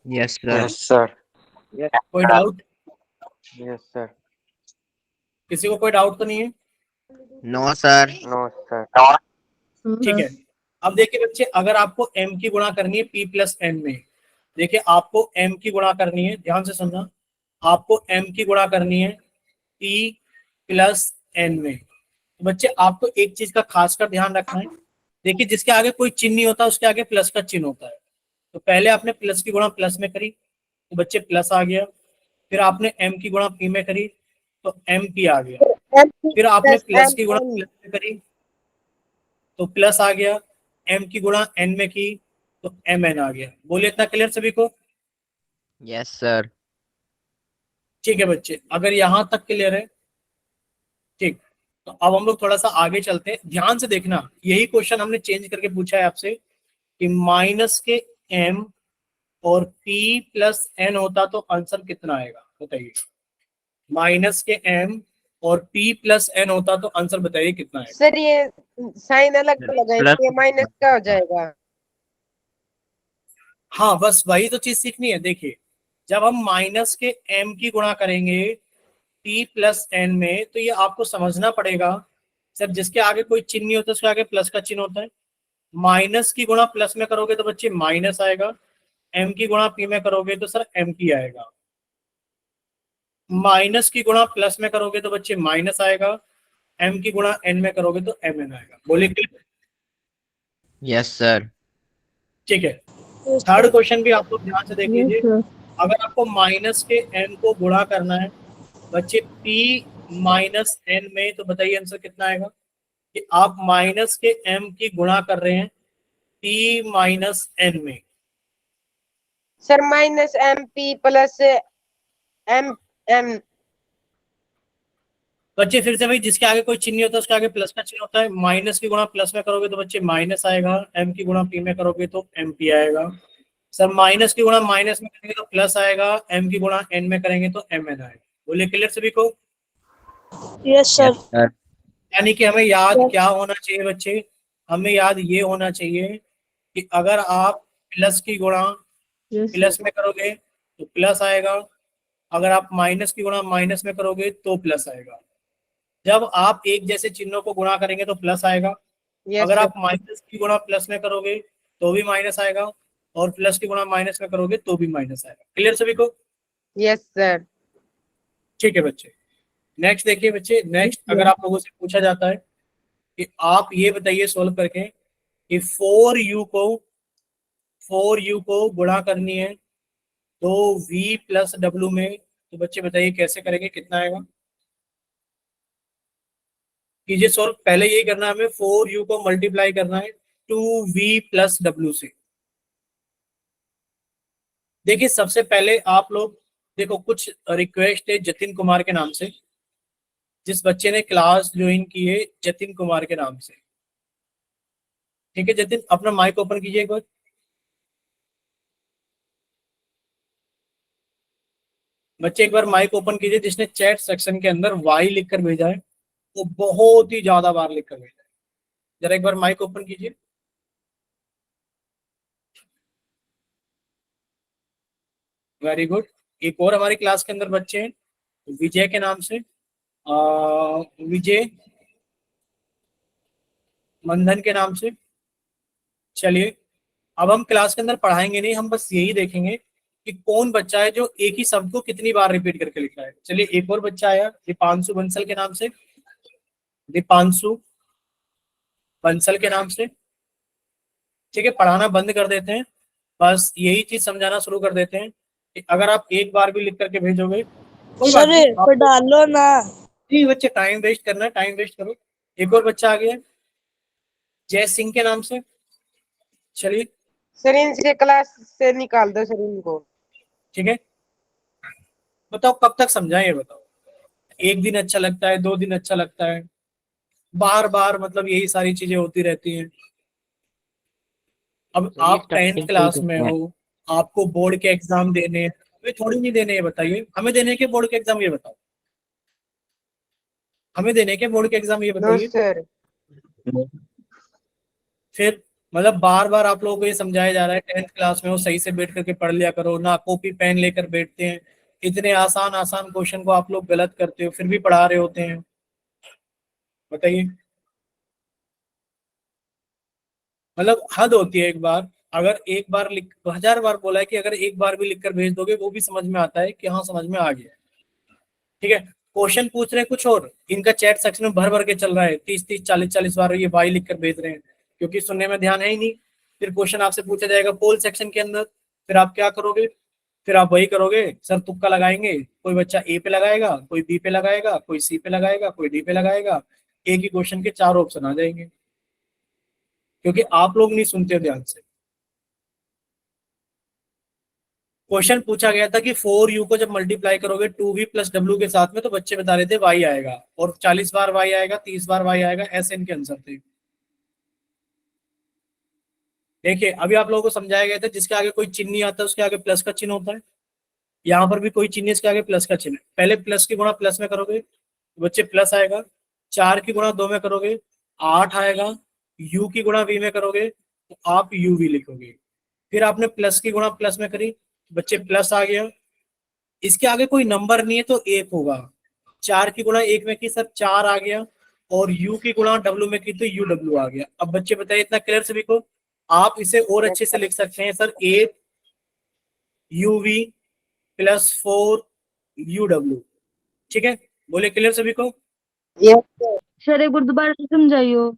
Yes sir. सर। कोई डाउट? Yes sir. किसी को कोई डाउट तो नहीं है? No sir. No sir. ठीक है, अब देखिए बच्चे, अगर आपको m की गुणा करनी है p प्लस n में, देखिए आपको m की गुणा करनी है, ध्यान से सुनना, आपको m की गुणा करनी है p प्लस n में। तो बच्चे आपको एक चीज का खासकर ध्यान रखना है, देखिए जिसके आगे कोई चिन्ह नहीं होता उसके आगे प्लस का चिन्ह होता है। तो पहले आपने प्लस की गुणा प्लस में करी तो बच्चे प्लस आ गया, फिर आपने m की गुणा p में करी तो mp आ गया, फिर आपने प्लस की गुणा प्लस में करी तो प्लस आ गया, m की गुणा n में की तो mn आ गया। बोलिए, इतना क्लियर सभी को? Yes sir. ठीक है बच्चे, अगर यहां तक क्लियर है, ठीक, तो अब हम लोग थोड़ा सा आगे चलते हैं। ध्यान से देखना, यही क्वेश्चन हमने चेंज करके पूछा है आपसे कि माइनस के m और p प्लस n होता तो आंसर कितना आएगा, बताइए। माइनस के m और p प्लस n होता तो आंसर बताइए कितना आएगा। सर ये साइन अलग तो लगा है, प्लस ये माइनस का हो जाएगा। हाँ, बस वही तो चीज सीखनी है। देखिए, जब हम माइनस के m की गुणा करेंगे p प्लस n में, तो ये आपको समझना पड़ेगा सर, जिसके आगे कोई चिन्ह नहीं होता उसके आगे प्लस का चिन्ह होता है। माइनस की गुणा प्लस में करोगे तो बच्चे माइनस आएगा, m की गुणा p में करोगे तो सर m की आएगा। माइनस की गुणा प्लस में करोगे तो बच्चे माइनस आएगा, m की गुणा n में करोगे तो mn आएगा। बोलिए क्लियर? Yes sir. ठीक है। Yes, third sir. क्वेश्चन भी आप लोग ध्यान से देख Yes, लीजिए। sir. अगर आपको माइनस के n को गुणा करना है बच्चे p माइनस n में, तो बताइए आंसर कितना आएगा। कि आप माइनस के m की गुणा कर रहे हैं p माइनस n में। Sir minus M P plus M M. बच्चे फिर से भाई, जिसके आगे कोई चिन्ह नहीं होता उसके आगे प्लस का चिन्ह होता है। माइनस की गुणा प्लस में करोगे तो बच्चे माइनस आएगा, m की गुणा p में करोगे तो mp आएगा। सर माइनस की गुणा माइनस में करेंगे तो प्लस आएगा, m की गुणा n में करेंगे तो mn आएगा। बोलिए क्लियर सभी को? Yes, sir. Yes sir. यानी कि हमें याद क्या होना चाहिए बच्चे, हमें याद ये होना चाहिए कि अगर आप प्लस की गुणा Yes, sir. प्लस में करोगे तो प्लस आएगा, अगर आप माइनस की गुणा माइनस में करोगे तो प्लस आएगा। जब आप एक जैसे चिन्हों को गुणा करेंगे तो प्लस आएगा, यस अगर सर। आप माइनस की गुणा प्लस में करोगे तो भी माइनस आएगा, और प्लस की गुणा माइनस में करोगे तो भी माइनस आएगा। क्लियर सभी को? Yes sir. ठीक है बच्चे, नेक्स्ट देखिए बच्चे, नेक्स्ट अगर आप लोगों से पूछा जाता है कि आप ये बताइए सोल्व करके कि 4u को गुणा करनी है तो v प्लस डब्ल्यू में, तो बच्चे बताइए कैसे करेंगे, कितना आएगा। कीजिए सोल्व, पहले यही करना है हमें, 4u को मल्टीप्लाई करना है 2v प्लस डब्ल्यू से। देखिए सबसे पहले आप लोग देखो, कुछ रिक्वेस्ट है जतिन कुमार के नाम से, जिस बच्चे ने क्लास ज्वाइन की है जतिन कुमार के नाम से। ठीक है जतिन, अपना माइक ओपन कीजिए एक बार। बच्चे एक बार माइक ओपन कीजिए, जिसने चैट सेक्शन के अंदर वाई लिखकर भेजा है वो बहुत ही ज्यादा बार लिखकर भेजा है। जरा एक बार माइक ओपन कीजिए। Very good. एक और हमारी क्लास के अंदर बच्चे हैं विजय के नाम से, विजय मंधन के नाम से। चलिए, अब हम क्लास के अंदर पढ़ाएंगे नहीं, हम बस यही देखेंगे कि कौन बच्चा है जो एक ही शब्द को कितनी बार रिपीट करके लिख रहा है। चलिए, एक और बच्चा आया दीपांशु बंसल के नाम से, दीपांशु बंसल के नाम से। ठीक है, पढ़ाना बंद कर देते हैं, बस यही चीज समझाना शुरू कर देते हैं कि अगर आप एक बार भी लिख करके भेजोगे कोई बात सर नहीं, पर डालो ना। नहीं बच्चे, टाइम वेस्ट करना है, टाइम वेस्ट करो। एक और बच्चा आ गया जय सिंह के नाम से। चलिए, सर इनसे क्लास से निकाल दो सर इनको। ठीक है, बताओ कब तक समझाएं ये बताओ। एक दिन अच्छा लगता है, 2 दिन अच्छा लगता है, बार बार मतलब यही सारी चीजें होती रहती हैं। अब सर ये आप 10th स्टार्टिंग से ही क्लास तो में है। हो, आपको बोर्ड के एग्जाम देने हैं, हमें थोड़ी नहीं देने हैं, बताइए हमें देने के बोर्ड के एग्जाम, ये बताओ हमें देने के बोर्ड के एग्जाम, ये नो बताइए। सर। फिर मतलब बार बार आप लोगों को ये समझाया जा रहा है 10th क्लास में हो, सही से बैठ करके पढ़ लिया करो ना, कॉपी पेन लेकर बैठते हैं, इतने आसान आसान क्वेश्चन को आप लोग गलत करते हो फिर भी पढ़ा रहे होते हैं, बताइए। मतलब हद होती है एक बार, अगर एक बार लिख, 1000 बार बोला है कि अगर एक बार भी लिखकर भेज दोगे वो भी समझ में आता है कि हाँ समझ में आ गया। ठीक है, क्वेश्चन पूछ रहे हैं कुछ और, इनका चैट सेक्शन में भर भर के चल रहा है, 30 40 बार ये वाई लिख कर भेज रहे हैं, क्योंकि सुनने में ध्यान है ही नहीं। फिर क्वेश्चन आपसे पूछा जाएगा पोल सेक्शन के अंदर, फिर आप क्या करोगे? फिर आप वही करोगे, सर तुक्का लगाएंगे, कोई बच्चा ए पे लगाएगा, कोई बी पे लगाएगा, कोई सी पे लगाएगा, कोई डी पे लगाएगा, एक ही क्वेश्चन के 4 ऑप्शन आ जाएंगे, क्योंकि आप लोग नहीं सुनते ध्यान से। क्वेश्चन पूछा गया था कि 4u को जब मल्टीप्लाई करोगे 2v प्लस w के साथ में, तो बच्चे बता रहे थे y आएगा, और 40 बार y आएगा, 30 बार y आएगा, ऐसे इनके आंसर थे। देखिए अभी आप लोगों को समझाया गया था, जिसके आगे कोई चिन्ह नहीं आता उसके आगे प्लस का चिन्ह होता है, यहाँ पर भी कोई चिन्ह इसके आगे प्लस का चिन्ह है। पहले प्लस की गुणा प्लस में करोगे तो बच्चे प्लस आएगा, 4 की गुणा 2 में करोगे 8 आएगा, u की गुणा v में करोगे तो आप uv लिखोगे। फिर आपने प्लस की गुणा प्लस में करी, बच्चे प्लस आ गया, इसके आगे कोई नंबर नहीं है तो 1 होगा। 4 की गुणा 1 में की सर 4 आ गया, और u की गुणा w में की तो uw आ गया। अब बच्चे बताइए इतना क्लियर सभी को? आप इसे और अच्छे से लिख सकते हैं सर, 8 uv प्लस 4 uw। ठीक है, बोले क्लियर सभी को? यस सर एक बार दोबारा से समझाइयो।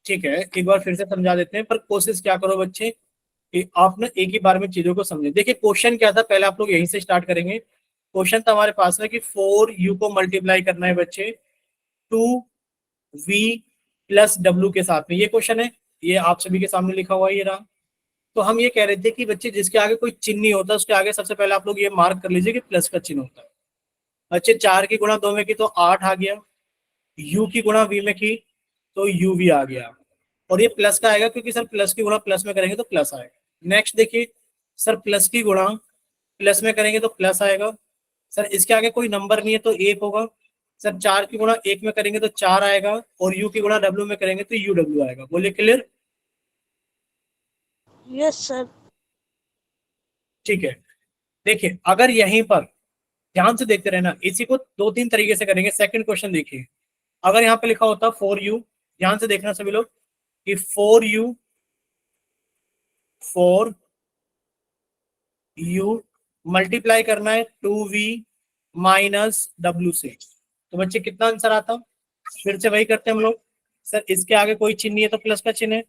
ठीक है, एक बार फिर से समझा देते हैं, पर कोशिश क्या करो बच्चे कि आप ना एक ही बार में चीजों को समझे। देखिए क्वेश्चन क्या था, पहले आप लोग यहीं से स्टार्ट करेंगे। क्वेश्चन था हमारे पास में कि 4u को मल्टीप्लाई करना है बच्चे 2v प्लस w के साथ में, ये क्वेश्चन है, ये आप सभी के सामने लिखा हुआ है, ये रहा। तो हम ये कह रहे थे कि बच्चे जिसके आगे कोई चिन्ह नहीं होता उसके आगे सबसे पहले आप लोग ये मार्क कर लीजिए कि प्लस का चिन्ह होता है। बच्चे 4 की गुणा 2 में की तो 8 आ गया, u की गुणा v में की तो uv आ गया, और ये प्लस का आएगा क्योंकि सर प्लस की गुणा प्लस में करेंगे तो प्लस आएगा। नेक्स्ट देखिए सर, प्लस की गुणा प्लस में करेंगे तो प्लस आएगा, सर इसके आगे कोई नंबर नहीं है तो 1 होगा। सर 4 की गुणा 1 में करेंगे तो 4 आएगा, और u की गुणा w में करेंगे तो uw आएगा। बोलिए क्लियर? Yes sir. ठीक है, देखिए अगर यहीं पर ध्यान से देखते रहना, इसी को 2-3 तरीके से करेंगे। सेकंड क्वेश्चन देखिए, अगर यहाँ पे लिखा होता 4u, ध्यान से देखना सभी लोग कि 4u मल्टीप्लाई करना है 2v माइनस w से, तो बच्चे कितना आंसर आता? फिर से वही करते हैं हम लोग, सर इसके आगे कोई चिन्ह नहीं है तो प्लस का चिन्ह है,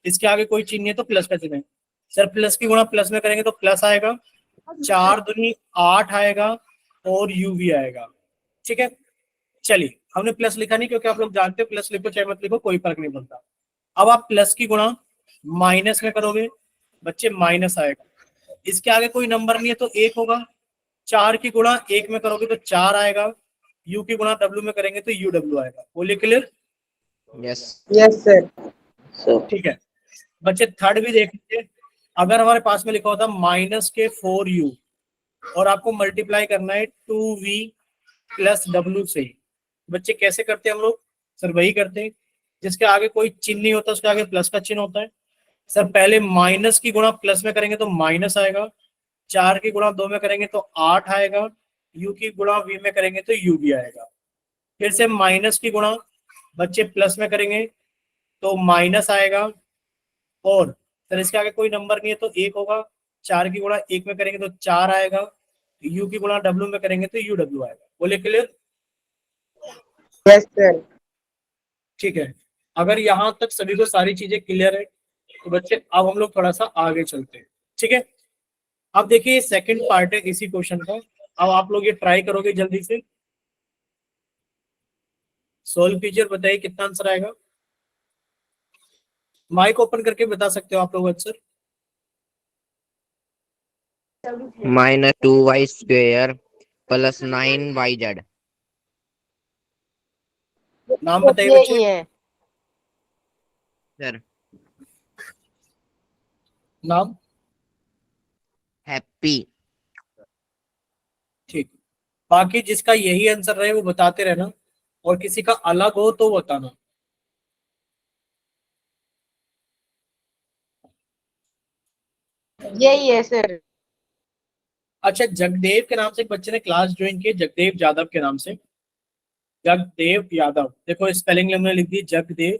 इसके आगे कोई चिन्ह नहीं है तो प्लस का चिन्ह है। सर प्लस की गुणा प्लस में करेंगे तो प्लस आएगा, 4 दूनी 8 आएगा, और uv आएगा। ठीक है, चलिए हमने प्लस लिखा नहीं क्योंकि आप लोग जानते हो प्लस लिखो चाहे मत लिखो कोई फर्क नहीं पड़ता। अब आप प्लस की गुणा माइनस में करोगे बच्चे माइनस आएगा, इसके आगे कोई नंबर नहीं है तो 1 होगा। 4 की गुणा 1 में करोगे तो 4 आएगा, u की गुणा w में करेंगे तो uw आएगा। बोलिए clear? Yes. Yes sir. Sir ठीक है बच्चे, थर्ड भी देख लीजिए, अगर हमारे पास में लिखा होता माइनस के 4u और आपको मल्टीप्लाई करना है 2v प्लस w से, बच्चे कैसे करते हैं हम लोग? सर वही करते हैं, जिसके आगे कोई चिन्ह नहीं होता उसके आगे प्लस का चिन्ह होता है। सर पहले माइनस की गुणा प्लस में करेंगे तो माइनस आएगा, 4 की गुणा 2 में करेंगे तो 8 आएगा, u की गुणा v में करेंगे तो uv आएगा। फिर से माइनस की गुणा बच्चे प्लस में करेंगे तो माइनस आएगा, और सर इसके आगे कोई नंबर नहीं है तो 1 होगा। 4 की गुणा 1 में करेंगे तो 4 आएगा, u की गुणा w में करेंगे तो uw आएगा। बोले क्लियर? Yes sir. ठीक है, अगर यहां तक सभी को सारी चीजें क्लियर है तो बच्चे अब हम लोग थोड़ा सा आगे चलते हैं। ठीक है, अब देखिए सेकंड पार्ट है इसी क्वेश्चन का, अब आप लोग ये ट्राई करोगे जल्दी से सोल्व कीजिए, बताइए कितना आंसर आएगा। माइक ओपन करके बता सकते हो आप लोग answer. Minus 2y square plus 9yz. नाम बताइए यही बच्चे, है। Sir, नाम। happy. ठीक, बाकी जिसका यही आंसर रहे वो बताते रहना, और किसी का अलग हो तो बताना। यही है सर। अच्छा, जगदेव के नाम से एक बच्चे ने क्लास ज्वाइन की, जगदेव यादव के नाम से, जगदेव यादव, देखो स्पेलिंग हमने लिख दी जगदेव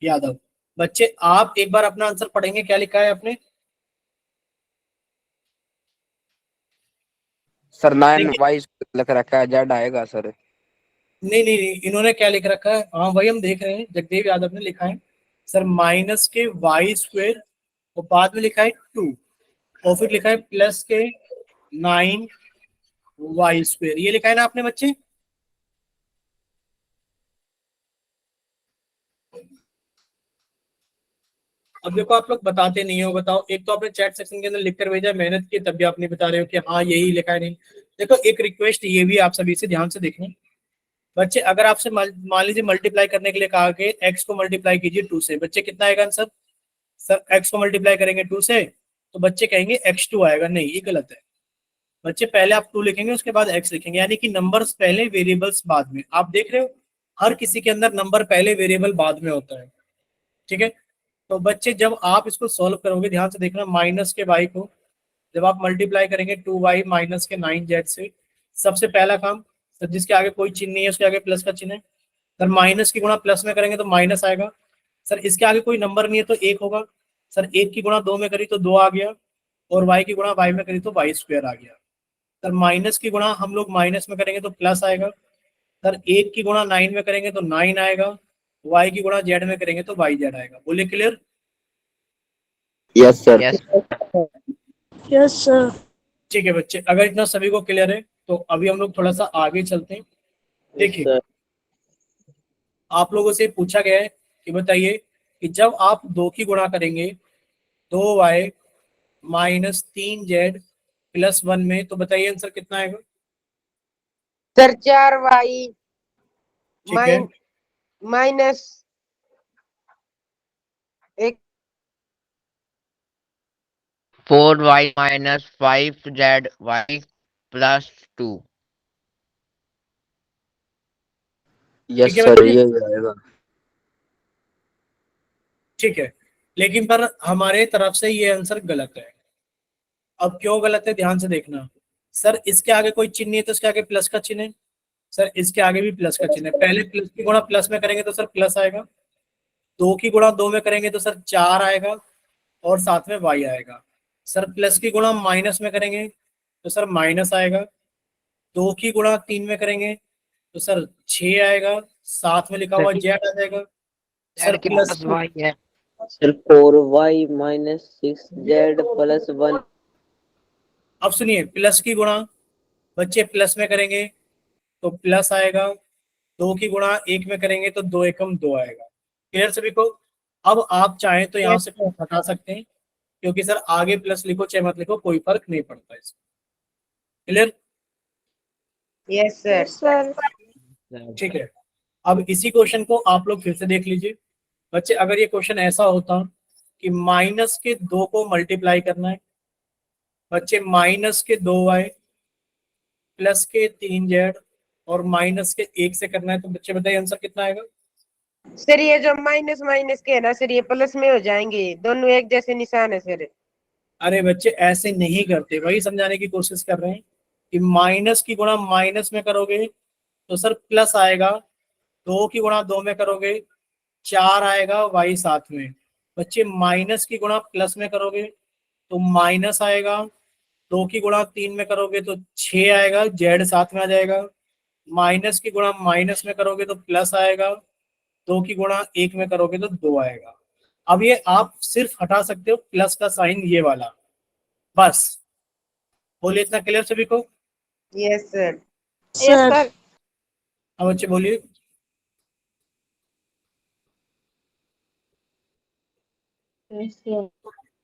यादव। बच्चे आप एक बार अपना आंसर पढ़ेंगे, क्या लिखा है आपने? सर 9 देखिए, वाई लिख रखा है, जेड आएगा सर। नहीं नहीं नहीं, इन्होंने क्या लिख रखा है? हाँ वही हम देख रहे हैं, जगदेव यादव ने लिखा है सर माइनस के वाई स्क्वेयर, और बाद में लिखा है 2, और फिर लिखा है प्लस के 9 वाई स्क्वेयर, ये लिखा है ना आपने बच्चे? अब देखो आप लोग बताते नहीं हो, बताओ। एक तो आपने चैट सेक्शन के अंदर लिखकर भेजा, मेहनत की, तब भी आप नहीं बता रहे हो कि हाँ यही लिखा है। नहीं, देखो एक रिक्वेस्ट ये भी आप सभी से ध्यान से देखना बच्चे, अगर आपसे मान लीजिए मल्टीप्लाई करने के लिए कहा कि एक्स को मल्टीप्लाई कीजिए 2 से, बच्चे कितना आएगा आंसर? सर एक्स को मल्टीप्लाई करेंगे 2 से तो बच्चे कहेंगे x2 आएगा, नहीं ये गलत है बच्चे। पहले आप 2 लिखेंगे, उसके बाद x लिखेंगे, यानी कि नंबर्स पहले वेरिएबल्स बाद में। आप देख रहे हो हर किसी के अंदर नंबर पहले वेरिएबल बाद में होता है, ठीक है। तो बच्चे जब आप इसको सॉल्व करोगे, ध्यान से देखना, माइनस के वाई को जब आप मल्टीप्लाई करेंगे 2y माइनस के 9z से, सबसे पहला काम सर, जिसके आगे कोई चिन्ह नहीं है उसके आगे प्लस का चिन्ह है सर, माइनस की गुणा प्लस में करेंगे तो माइनस आएगा सर, इसके आगे कोई नंबर नहीं है तो 1 होगा सर, 1 की गुणा 2 में करी तो 2 आ गया, और y की गुणा y में करी तो y स्क्वायर आ गया सर। माइनस की गुणा हम लोग माइनस में करेंगे तो प्लस आएगा सर, 1 की गुणा 9 में करेंगे तो 9 आएगा, y की गुणा z में करेंगे तो y z आएगा। बोले clear? Yes sir. Yes yes sir. ठीक है बच्चे, अगर इतना सभी को क्लियर है तो अभी हम लोग थोड़ा सा आगे चलते हैं। देखिए, आप लोगों से पूछा गया है कि बताइए कि जब आप 2 की गुणा करेंगे 2y माइनस 3z प्लस 1 में, तो बताइए आंसर कितना आएगा? सर 4y ठीक है, माइनस एक 4y minus 5zy plus 2। Yes ठीक है सर, बच्चे, ये आएगा। ठीक है। लेकिन पर हमारे तरफ से ये आंसर गलत है। अब क्यों गलत है, ध्यान से देखना सर, इसके आगे कोई चिन्ह नहीं है तो इसके आगे प्लस का चिन्ह है सर, इसके आगे भी प्लस का चिन्ह है। पहले प्लस की गुणा प्लस में करेंगे तो सर प्लस आएगा, 2 की गुणा 2 में करेंगे तो सर 4 आएगा, और साथ में y आएगा सर। प्लस की गुणा माइनस में करेंगे तो सर माइनस आएगा, 2 की गुणा 3 में करेंगे तो सर 6 आएगा, साथ में लिखा हुआ z आ जाएगा सर। जेड के प्लस पास y है। Sir 4y minus 6z plus 1। अब सुनिए, प्लस की गुणा बच्चे प्लस में करेंगे तो प्लस आएगा, 2 की गुणा 1 में करेंगे तो 2 एकम 2 आएगा। क्लियर सभी को? अब आप चाहें तो यहाँ से कुछ हटा सकते हैं, क्योंकि सर आगे प्लस लिखो चाहे मत लिखो कोई फर्क नहीं पड़ता इसमें। क्लियर? Yes sir. ठीक है। अब इसी क्वेश्चन को आप लोग फिर से देख लीजिए बच्चे। अगर ये क्वेश्चन ऐसा होता कि माइनस के 2 को मल्टीप्लाई करना है बच्चे, माइनस के 2y प्लस के 3z और माइनस के 1 से करना है, तो बच्चे बताइए आंसर कितना आएगा? सर ये जो माइनस माइनस के है ना सर, ये प्लस में हो जाएंगे, दोनों एक जैसे निशान है सर। अरे बच्चे ऐसे नहीं करते, वही समझाने की कोशिश कर रहे हैं कि माइनस की गुणा माइनस में करोगे तो सर प्लस आएगा, 2 की गुणा 2 में करोगे 4 आएगा y साथ में। बच्चे माइनस की गुणा प्लस में करोगे तो माइनस आएगा, 2 की गुणा 3 में करोगे तो 6 आएगा, z साथ में आ जाएगा। माइनस की गुणा माइनस में करोगे तो प्लस आएगा, 2 की गुणा 1 में करोगे तो 2 आएगा। अब ये आप सिर्फ हटा सकते हो प्लस का साइन, ये वाला, बस। बोलिए, इतना क्लियर सभी को? Yes sir. सर। अब बच्चे बोलिए।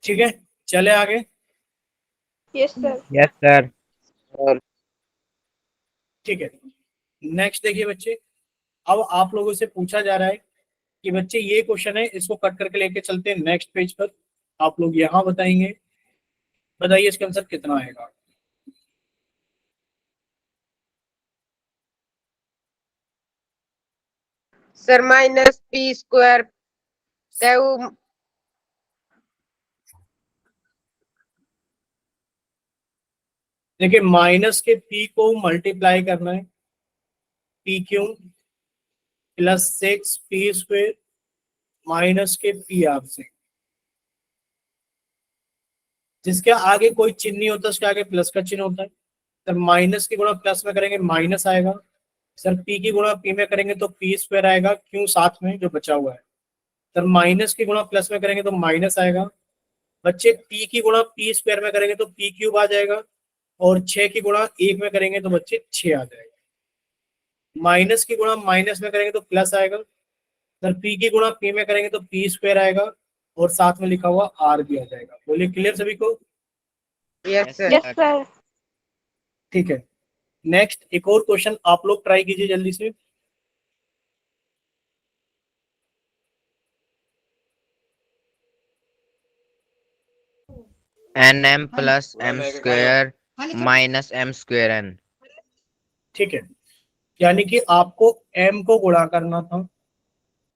ठीक है, चले आगे। Yes sir. Yes sir. ठीक है, नेक्स्ट देखिए बच्चे। अब आप लोगों से पूछा जा रहा है कि बच्चे ये क्वेश्चन है, इसको कट करके लेके चलते हैं नेक्स्ट पेज पर। आप लोग यहाँ बताएंगे, बताइए इसका आंसर कितना आएगा? Sir minus P square two देखिए, माइनस के p को मल्टीप्लाई करना है, P Q plus 6 P square minus K P R से, जिसके आगे कोई चिन्ह नहीं होता उसके आगे प्लस का चिन्ह होता है। सर माइनस की गुणा प्लस में करेंगे माइनस आएगा, सर पी की गुणा पी में करेंगे तो पी स्क्वायर आएगा, क्यों साथ में जो बचा हुआ है। सर माइनस की गुणा प्लस में करेंगे तो माइनस आएगा बच्चे, पी की गुणा पी स्क्वायर में करेंगे तो पी क्यूब आ जाएगा, और 6 की गुणा 1 में करेंगे तो बच्चे 6 आ जाएगा। माइनस की गुणा माइनस में करेंगे तो प्लस आएगा, सर पी की गुणा पी में करेंगे तो पी स्क्वायर आएगा, और साथ में लिखा हुआ आर भी आ जाएगा। बोलिए क्लियर सभी को? Yes sir. Yes, sir. ठीक है, नेक्स्ट एक और क्वेश्चन आप लोग ट्राई कीजिए जल्दी से। nm plus m square minus m square n। ठीक है, यानी कि आपको m को गुणा करना था,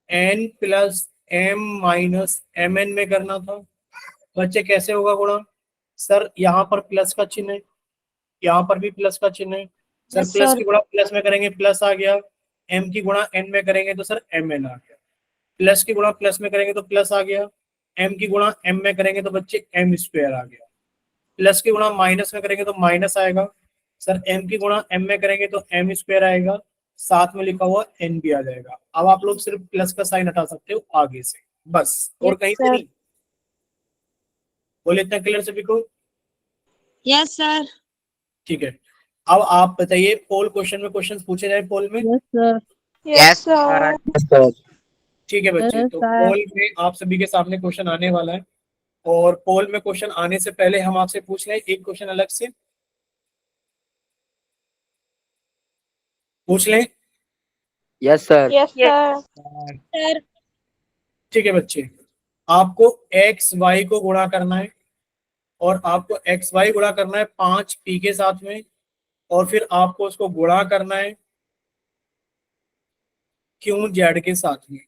n plus m minus M N में करना था। बच्चे कैसे होगा गुणा? सर यहाँ पर प्लस का चिन्ह है, यहाँ पर भी प्लस का चिन्ह है, सर Yes, प्लस sir. की गुणा प्लस में करेंगे प्लस आ गया, m की गुणा n में करेंगे तो सर एम एन आ गया, प्लस की गुणा प्लस में करेंगे तो प्लस आ गया, m की गुणा m में करेंगे तो बच्चे m स्क्वायर आ गया, प्लस की गुणा माइनस में करेंगे तो माइनस आएगा, सर m की गुणा m में करेंगे तो m स्क्वायर आएगा, साथ में लिखा हुआ n भी आ जाएगा। अब आप लोग सिर्फ प्लस का साइन हटा सकते हो आगे से, बस और Yes, कहीं से sir. नहीं। बोले इतना क्लियर सभी को? Yes, sir. ठीक है, अब आप बताइए पोल क्वेश्चन में क्वेश्चन पूछे जाए पोल में। Yes, sir. Yes, sir. Sir ठीक है बच्चे, Yes, तो sir. पोल में आप सभी के सामने क्वेश्चन आने वाला है, और पोल में क्वेश्चन आने से पहले हम आपसे पूछ लें एक क्वेश्चन अलग से पूछ लें। Yes sir Yes, sir. Sir. ठीक है बच्चे, आपको एक्स वाई को गुणा करना है, और आपको एक्स वाई गुणा करना है 5p के साथ में, और फिर आपको उसको गुणा करना है क्यू जेड के साथ में।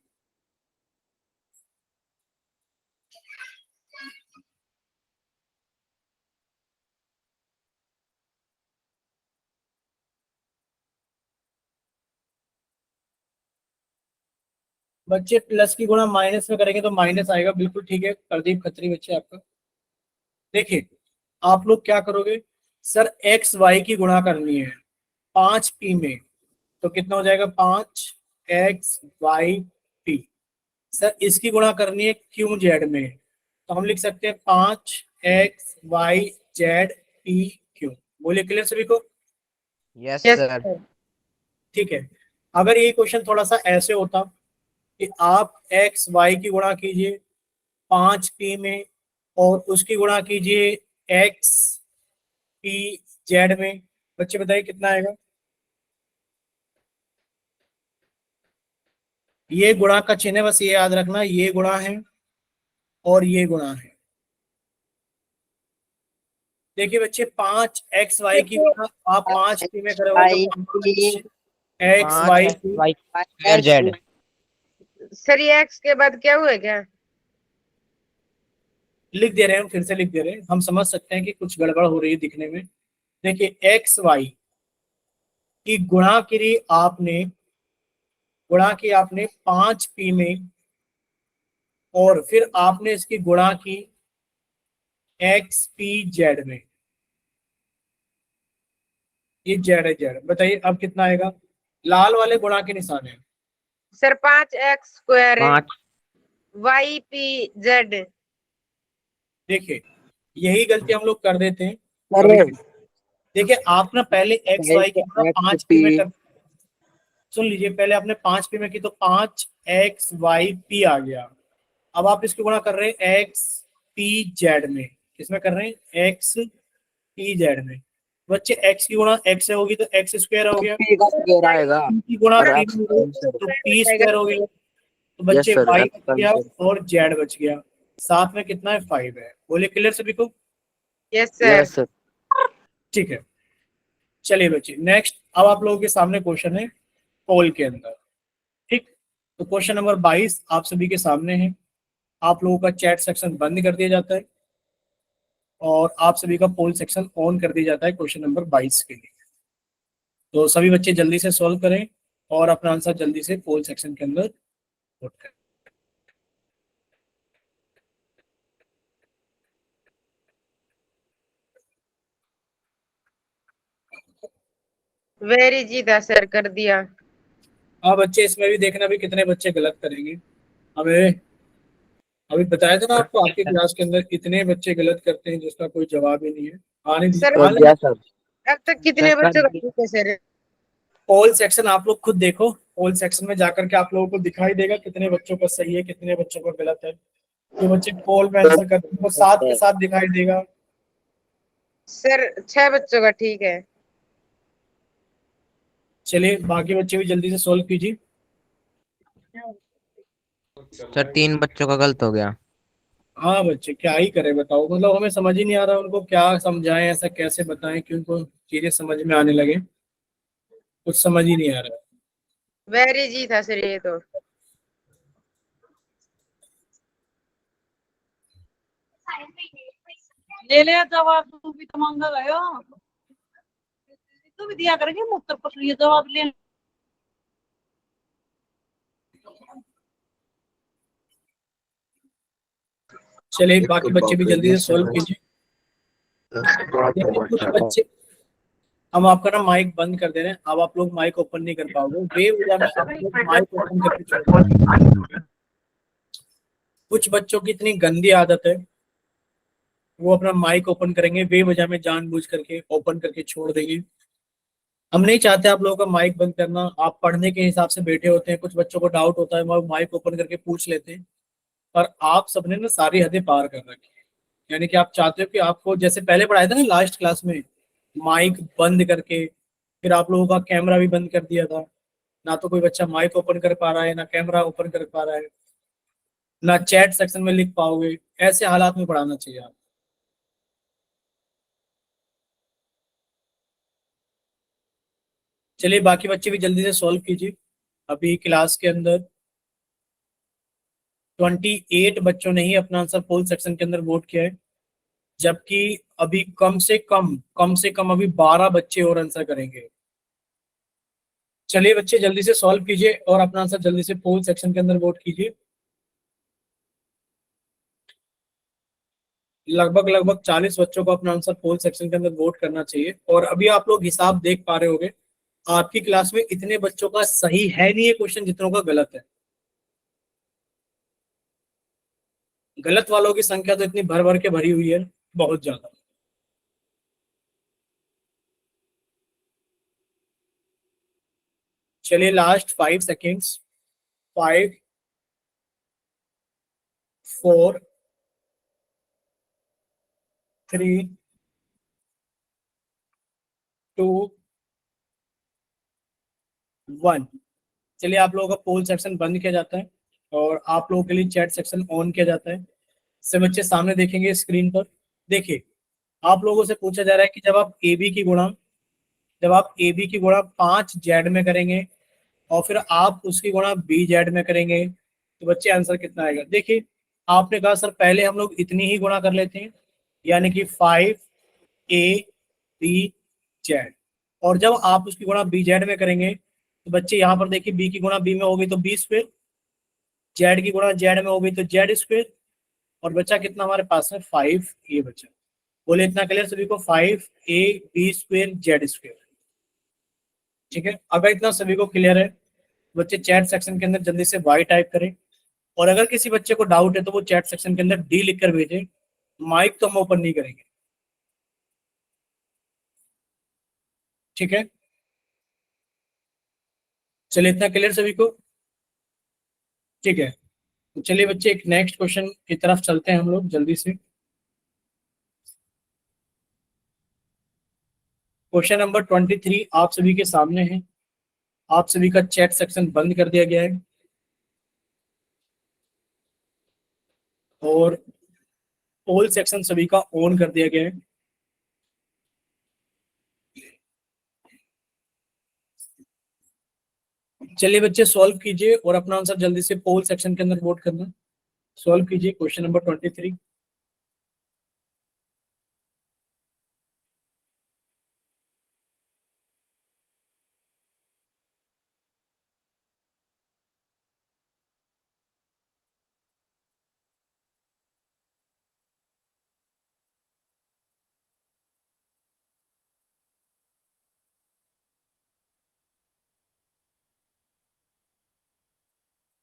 बच्चे प्लस की गुणा माइनस में करेंगे तो माइनस आएगा, बिल्कुल ठीक है प्रदीप खत्री बच्चे आपका। देखिए आप लोग क्या करोगे, सर एक्स वाई की गुणा करनी है 5p में, तो कितना हो जाएगा 5xy p। सर इसकी गुणा करनी है क्यू जेड में, तो हम लिख सकते हैं 5xyzp q। बोलिए क्लियर सभी को? yes yes sir। सर। ठीक है, अगर ये क्वेश्चन थोड़ा सा ऐसे होता कि आप एक्स वाई की गुणा कीजिए 5p में, और उसकी गुणा कीजिए एक्स पी जेड में, बच्चे बताइए कितना आएगा? ये गुणा का चिन्ह है, बस ये याद रखना, ये गुणा है और ये गुणा है। देखिए बच्चे 5xy की गुणा आप 5p में करोगे तो 5xy square z। सर ये एक्स के बाद क्या हुआ क्या? लिख दे रहे हैं, हम फिर से लिख दे रहे हैं, हम समझ सकते हैं कि कुछ गड़बड़ हो रही है दिखने में। देखिए एक्स वाई की गुणा की आपने 5p में, और फिर आपने इसकी गुणा की एक्स पी जेड में, ये जेड है जेड। बताइए अब कितना आएगा? लाल वाले गुणा के निशान है। Sir 5x square 5 Y P Z. देखिए यही गलती हम लोग कर देते हैं अरे कभी-कभी। देखिए आप ना पहले एक्स वाई की गुणा 5p में कर, सुन लीजिए, पहले आपने 5p में की तो 5xyp आ गया। अब आप इसकी गुणा कर रहे हैं एक्स पी जेड में, किसमें कर रहे हैं? एक्स पी जेड में। बच्चे x की गुणा x से होगी तो x स्क्वायर हो गया, पी का स्क्वायर आएगा p की गुणा और p x में होगी तो p स्क्वायर हो गया, तो बच्चे Yes, sir. y X बच का गया आंसर। और z बच गया, साथ में कितना है 5 है। बोले क्लियर सभी को? Yes sir. यस सर ठीक है, चलिए बच्चे नेक्स्ट, अब आप लोगों के सामने क्वेश्चन है पोल के अंदर। ठीक, तो क्वेश्चन नंबर 22 आप सभी के सामने है। आप लोगों का चैट सेक्शन बंद कर दिया जाता है और आप सभी का पोल सेक्शन ऑन कर दिया जाता है क्वेश्चन नंबर 22 के लिए। तो सभी बच्चे जल्दी से सॉल्व करें और अपना आंसर जल्दी से पोल सेक्शन के अंदर पुट करें। वेरी जी था सर, कर दिया। हाँ बच्चे, इसमें भी देखना भी कितने बच्चे गलत करेंगे। हमें अभी बताया था ना आपको, आपकी क्लास के अंदर इतने बच्चे गलत करते हैं जिसका कोई जवाब ही नहीं है। आने सर दीजिए, हो आने गया सर। अब तक सर कितने बच्चों सर का ठीक है सर? पोल सेक्शन आप लोग खुद देखो, पोल सेक्शन में जाकर के आप लोगों को दिखाई देगा कितने बच्चों का सही है कितने बच्चों का गलत है। जो बच्चे पोल में आंसर करते हैं वो साथ के साथ दिखाई देगा। सर 6 बच्चों का ठीक है। चलिए बाकी बच्चे भी जल्दी से सोल्व कीजिए। सर 3 बच्चों का गलत हो गया। हाँ बच्चे क्या ही करें बताओ, मतलब हमें समझ ही नहीं आ रहा उनको क्या समझाएं, ऐसा कैसे बताएं कि उनको चीजें समझ में आने लगे। कुछ समझ ही नहीं आ रहा। वेरी जी था सर ये तो। ले ले जवाब, तू भी तो मांगा गयो, तू भी दिया करेंगे मुफ्त पर ये जवाब ले। चलिए बाकी बच्चे भी जल्दी से सोल्व कीजिए। देखिए कुछ बच्चे, हम आपका ना माइक बंद कर दे रहे हैं, अब आप लोग माइक ओपन नहीं कर पाओगे, बेवजह में आप लोग माइक ओपन करके छोड़ देंगे। कुछ बच्चों की इतनी गंदी आदत है, वो अपना माइक ओपन करेंगे बेवजह में, जानबूझ करके ओपन करके छोड़ देंगे। हम नहीं चाहते आप लोगों का माइक बंद करना, आप पढ़ने के हिसाब से बैठे होते हैं, कुछ बच्चों को डाउट होता है वो माइक ओपन करके पूछ लेते हैं। पर आप सबने ना सारी हदें पार कर रखी है। यानी कि आप चाहते हो कि आपको जैसे पहले पढ़ाया था ना लास्ट क्लास में, माइक बंद करके, फिर आप लोगों का कैमरा भी बंद कर दिया था। ना तो कोई बच्चा माइक ओपन कर पा रहा है, ना कैमरा ओपन कर पा रहा है, ना चैट सेक्शन में लिख पाओगे। ऐसे हालात में पढ़ाना चाहिए आप। चलिए बाकी बच्चे भी जल्दी से सॉल्व कीजिए। अभी क्लास के अंदर 28 बच्चों ने ही अपना आंसर पोल सेक्शन के अंदर वोट किया है, जबकि अभी कम से कम अभी 12 बच्चे और आंसर करेंगे। चलिए बच्चे जल्दी से सॉल्व कीजिए और अपना आंसर जल्दी से पोल सेक्शन के अंदर वोट कीजिए। लगभग लगभग 40 बच्चों को अपना आंसर पोल सेक्शन के अंदर वोट करना चाहिए। और अभी आप लोग हिसाब देख पा रहे होंगे, आपकी क्लास में इतने बच्चों का सही है नहीं ये क्वेश्चन जितनों का गलत है। गलत वालों की संख्या तो इतनी भर भर के भरी हुई है, बहुत ज्यादा। चलिए लास्ट 5 सेकेंड्स। 5, 4, 3, 2, 1। चलिए आप लोगों का पोल सेक्शन बंद किया जाता है और आप लोगों के लिए चैट सेक्शन ऑन किया जाता है। से बच्चे सामने देखेंगे स्क्रीन पर। देखिए आप लोगों से पूछा जा रहा है कि जब आप ए बी की गुणा 5 जेड में करेंगे और फिर आप उसकी गुणा बी जेड में करेंगे तो बच्चे आंसर कितना आएगा। देखिए आपने कहा सर पहले हम लोग इतनी ही गुणा कर लेते हैं, यानी कि 5 ए बी जेड। और जब आप उसकी गुणा बी जेड में करेंगे तो बच्चे यहाँ पर देखिए बी की गुणा बी में होगी तो बी स्क्वेयर, जेड की गुणा जेड में होगी तो जेड स्क्वेयर। और बच्चा कितना हमारे पास है 5 ए बचा। बोले इतना क्लियर सभी को, 5 a b² z²। ठीक है, अगर इतना सभी को क्लियर है बच्चे चैट सेक्शन के अंदर जल्दी से वाई टाइप करें। और अगर किसी बच्चे को डाउट है तो वो चैट सेक्शन के अंदर डी लिख कर भेजे। माइक तो हम ओपन नहीं करेंगे, ठीक है। चलिए इतना क्लियर सभी को, ठीक है। तो चलिए बच्चे एक नेक्स्ट क्वेश्चन की तरफ चलते हैं हम लोग जल्दी से। क्वेश्चन नंबर 23 आप सभी के सामने है। आप सभी का चैट सेक्शन बंद कर दिया गया है और पोल सेक्शन सभी का ऑन कर दिया गया है। चलिए बच्चे सॉल्व कीजिए और अपना आंसर जल्दी से पोल सेक्शन के अंदर वोट करना। सॉल्व कीजिए क्वेश्चन नंबर 23।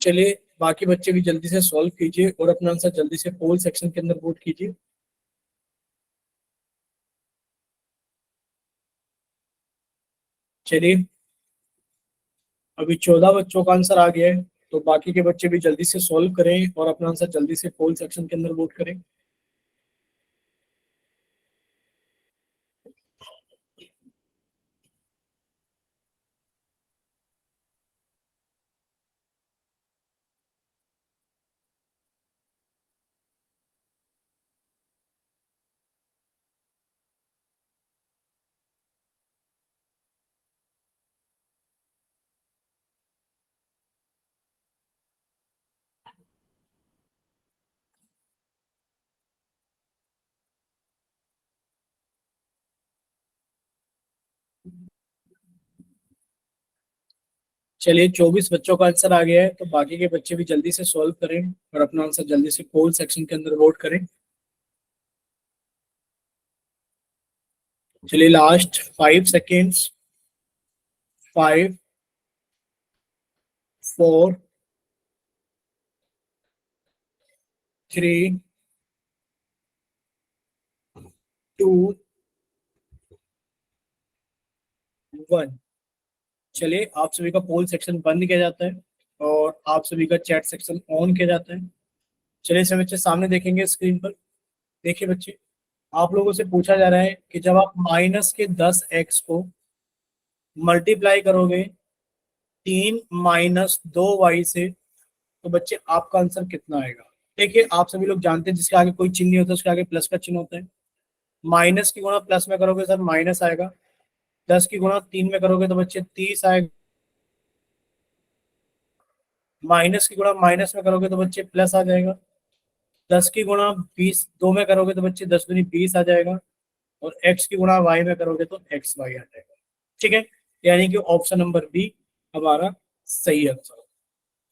चलिए बाकी बच्चे भी जल्दी से सॉल्व कीजिए और अपना आंसर जल्दी से पोल सेक्शन के अंदर वोट कीजिए। चलिए अभी 14 बच्चों का आंसर आ गया है, तो बाकी के बच्चे भी जल्दी से सॉल्व करें और अपना आंसर जल्दी से पोल सेक्शन के अंदर वोट करें। चलिए 24 बच्चों का आंसर आ गया है, तो बाकी के बच्चे भी जल्दी से सॉल्व करें और अपना आंसर जल्दी से पोल सेक्शन के अंदर वोट करें। चलिए लास्ट 5 सेकेंड्स। 5 4 3 2 1। चलिए आप सभी का पोल सेक्शन बंद किया जाता है और आप सभी का चैट सेक्शन ऑन किया जाता है। चलिए सब बच्चे सामने देखेंगे स्क्रीन पर। देखिए बच्चे, आप लोगों से पूछा जा रहा है कि जब आप माइनस के 10x को मल्टीप्लाई करोगे 3 - 2y से, तो बच्चे आपका आंसर कितना आएगा। देखिए आप सभी लोग जानते हैं जिसके आगे कोई चिन्ह नहीं होता उसके आगे प्लस का चिन्ह होता है। माइनस की गुणा प्लस में करोगे सर माइनस आएगा, 10 की गुणा 3 में करोगे तो बच्चे 30 आएगा, माइनस की गुणा माइनस में करोगे तो बच्चे प्लस आ जाएगा, 10 की गुणा 20 2 में करोगे तो बच्चे 10 दूनी 20 आ जाएगा, और x की गुणा y में करोगे तो xy आ जाएगा। ठीक है, यानी कि ऑप्शन नंबर बी हमारा सही आंसर।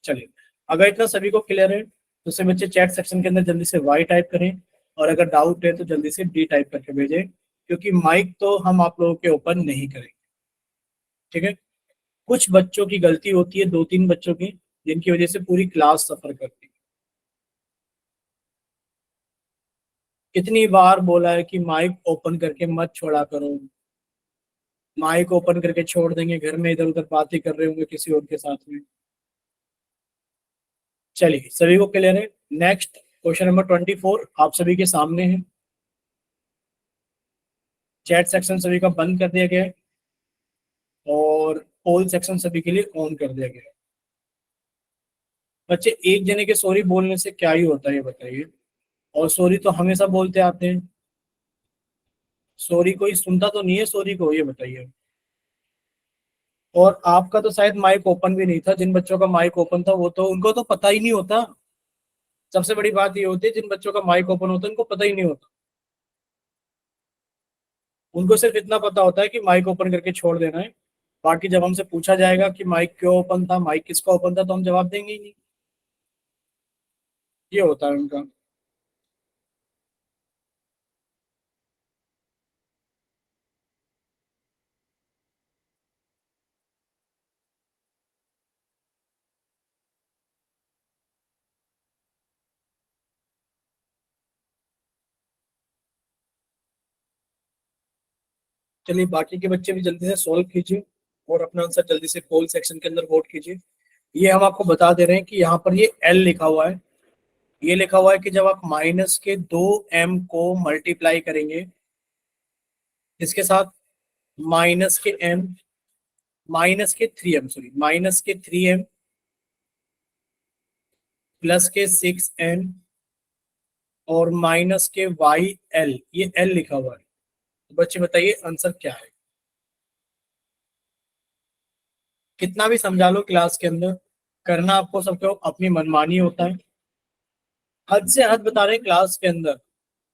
चलिए अगर इतना सभी को क्लियर है तो सब बच्चे चैट सेक्शन के अंदर जल्दी से y टाइप करें, और अगर डाउट है तो जल्दी से d टाइप करके भेजें, क्योंकि माइक तो हम आप लोगों के ओपन नहीं करेंगे। ठीक है, कुछ बच्चों की गलती होती है, 2-3 बच्चों की, जिनकी वजह से पूरी क्लास सफर करती है। कितनी बार बोला है कि माइक ओपन करके मत छोड़ा करो, माइक ओपन करके छोड़ देंगे, घर में इधर उधर बातें कर रहे होंगे किसी और के साथ में। चलिए सभी को क्लियर है। नेक्स्ट क्वेश्चन नंबर 24 आप सभी के सामने है। चैट सेक्शन सभी का बंद कर दिया गया है और पोल सेक्शन सभी के लिए ऑन कर दिया गया है। बच्चे एक जने के सॉरी बोलने से क्या ही होता है ये बताइए, और सॉरी तो हमेशा बोलते आते हैं, सॉरी कोई सुनता तो नहीं है सॉरी को, ये बताइए। और आपका तो शायद माइक ओपन भी नहीं था, जिन बच्चों का माइक ओपन था वो तो उनको तो पता ही नहीं होता। सबसे बड़ी बात ये होती है जिन बच्चों का माइक ओपन होता है उनको पता ही नहीं होता, उनको सिर्फ इतना पता होता है कि माइक ओपन करके छोड़ देना है। बाकी जब हमसे पूछा जाएगा कि माइक क्यों ओपन था, माइक किसका ओपन था, तो हम जवाब देंगे ही नहीं। ये होता है उनका। चलिए बाकी के बच्चे भी जल्दी से सॉल्व कीजिए और अपना आंसर जल्दी से पोल सेक्शन के अंदर वोट कीजिए। ये हम आपको बता दे रहे हैं कि यहाँ पर ये एल लिखा हुआ है, ये लिखा हुआ है कि जब आप माइनस के 2m को मल्टीप्लाई करेंगे इसके साथ, माइनस के m, माइनस के 3m, सॉरी माइनस के 3m प्लस के 6n और माइनस के YL, ये L लिखा हुआ है। तो बच्चे बताइए आंसर क्या है। कितना भी समझा लो क्लास के अंदर, करना आपको सबको अपनी मनमानी होता है। हद से हद बता रहे हैं क्लास के अंदर,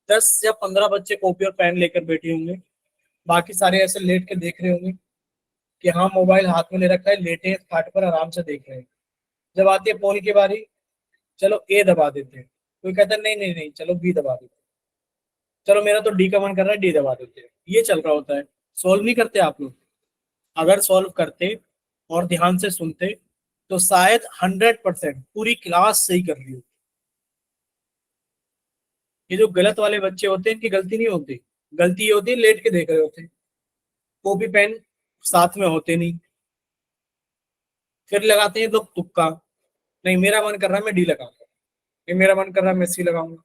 10 या 15 बच्चे कॉपी और पेन लेकर बैठे होंगे, बाकी सारे ऐसे लेट के देख रहे होंगे कि हाँ मोबाइल हाथ में ले रखा है, लेटे हैं खाट पर आराम से देख रहे हैं। जब आती है पोल की बारी, चलो ए दबा देते हैं, कोई कहता है नहीं नहीं नहीं चलो बी दबा देते हैं, चलो मेरा तो डी का मन कर रहा है डी दबा देते हैं। ये चल रहा होता है, सोल्व नहीं करते आप लोग। अगर सॉल्व करते और ध्यान से सुनते तो शायद 100% पूरी क्लास सही कर रही हो। ये जो गलत वाले बच्चे होते हैं इनकी गलती नहीं होती, गलती ये होती है लेट के देख रहे होते हैं, कॉपी पेन साथ में होते नहीं, फिर लगाते हैं लोग तुक्का, नहीं मेरा मन कर रहा है मैं डी लगाऊंगा, नहीं मेरा मन कर रहा है मैं सी लगाऊंगा,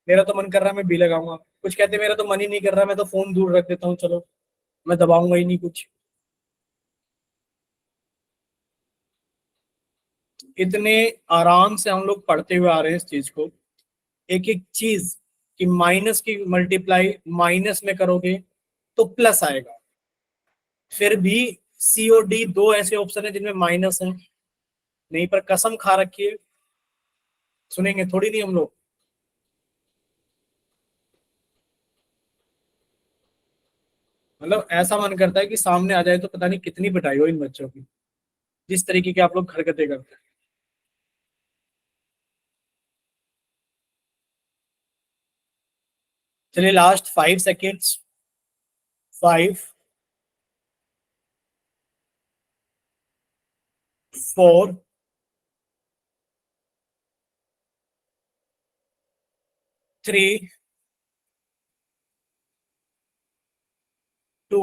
मेरा तो मन कर रहा है मैं बी लगाऊंगा, कुछ कहते हैं मेरा तो मन ही नहीं कर रहा, मैं तो फोन दूर रख देता हूँ, चलो मैं दबाऊंगा ही नहीं कुछ। इतने आराम से हम लोग पढ़ते हुए आ रहे हैं इस चीज को, एक एक चीज कि माइनस की मल्टीप्लाई माइनस में करोगे तो प्लस आएगा, फिर भी सी और डी दो ऐसे ऑप्शन है जिनमें माइनस है, नहीं पर कसम खा रखी है, सुनेंगे थोड़ी नहीं हम लोग। मतलब ऐसा मन करता है कि सामने आ जाए तो पता नहीं कितनी पिटाई हो इन बच्चों की, जिस तरीके की आप लोग हरकतें करते हैं। चलिए लास्ट 5 सेकेंड्स, 5 4 3 2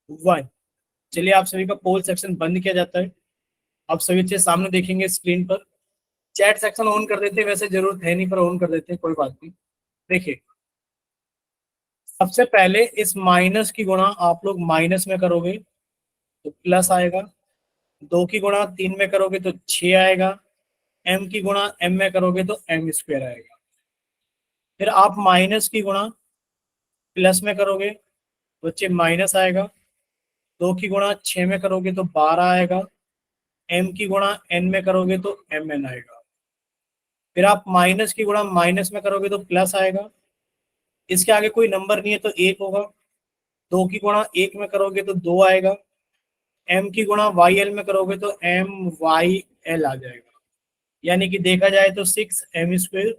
1। चलिए आप सभी का पोल सेक्शन बंद किया जाता है, आप सभी अच्छे सामने देखेंगे स्क्रीन पर। चैट सेक्शन ऑन कर देते हैं, वैसे जरूरत है नहीं पर ऑन कर देते हैं, कोई बात नहीं। देखिए सबसे पहले इस माइनस की गुणा आप लोग माइनस में करोगे तो प्लस आएगा, 2 की गुणा 3 में करोगे तो 6 आएगा, m की गुणा m में करोगे तो m स्क्वायर आएगा। फिर आप माइनस की गुणा प्लस में करोगे तो बच्चे माइनस आएगा, 2 की गुणा 6 में करोगे तो 12 आएगा, m की गुणा n में करोगे तो mn आएगा। फिर आप माइनस की गुणा माइनस में करोगे तो प्लस आएगा, इसके आगे कोई नंबर नहीं है तो 1 होगा, 2 की गुणा 1 में करोगे तो 2 आएगा, m की गुणा yl में करोगे तो myl आ जाएगा। यानी कि देखा जाए तो 6m स्क्वायर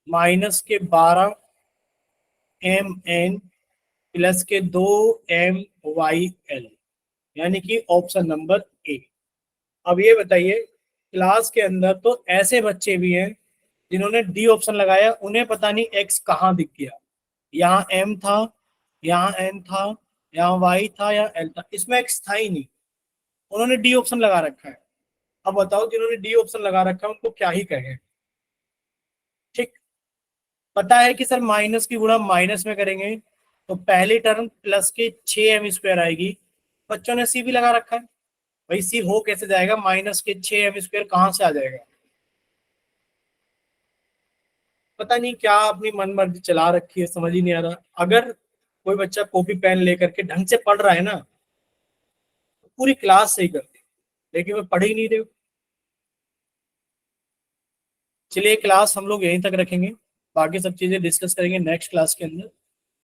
माइनस के 12 mn प्लस के 2myl, यानी कि ऑप्शन नंबर ए। अब ये बताइए क्लास के अंदर तो ऐसे बच्चे भी हैं जिन्होंने डी ऑप्शन लगाया, उन्हें पता नहीं एक्स कहाँ दिख गया, यहाँ m था, यहाँ n था, यहाँ y था, यहाँ l था, इसमें एक्स था ही नहीं, उन्होंने डी ऑप्शन लगा रखा है। अब बताओ जिन्होंने डी ऑप्शन लगा रखा है उनको क्या ही कहें। ठीक, पता है कि सर माइनस की गुणा माइनस में करेंगे तो पहली टर्म प्लस के 6m स्क्वायर आएगी, बच्चों ने सी भी लगा रखा है, भाई सी हो कैसे जाएगा, माइनस के 6m स्क्वायर कहाँ से आ जाएगा। पता नहीं क्या अपनी मन मर्जी चला रखी है, समझ ही नहीं आ रहा। अगर कोई बच्चा कॉपी पेन लेकर के ढंग से पढ़ रहा है ना तो पूरी क्लास सही करती, लेकिन मैं पढ़ ही नहीं रही हूँ। चलिए क्लास हम लोग यहीं तक रखेंगे, बाकी सब चीजें डिस्कस करेंगे नेक्स्ट क्लास के अंदर।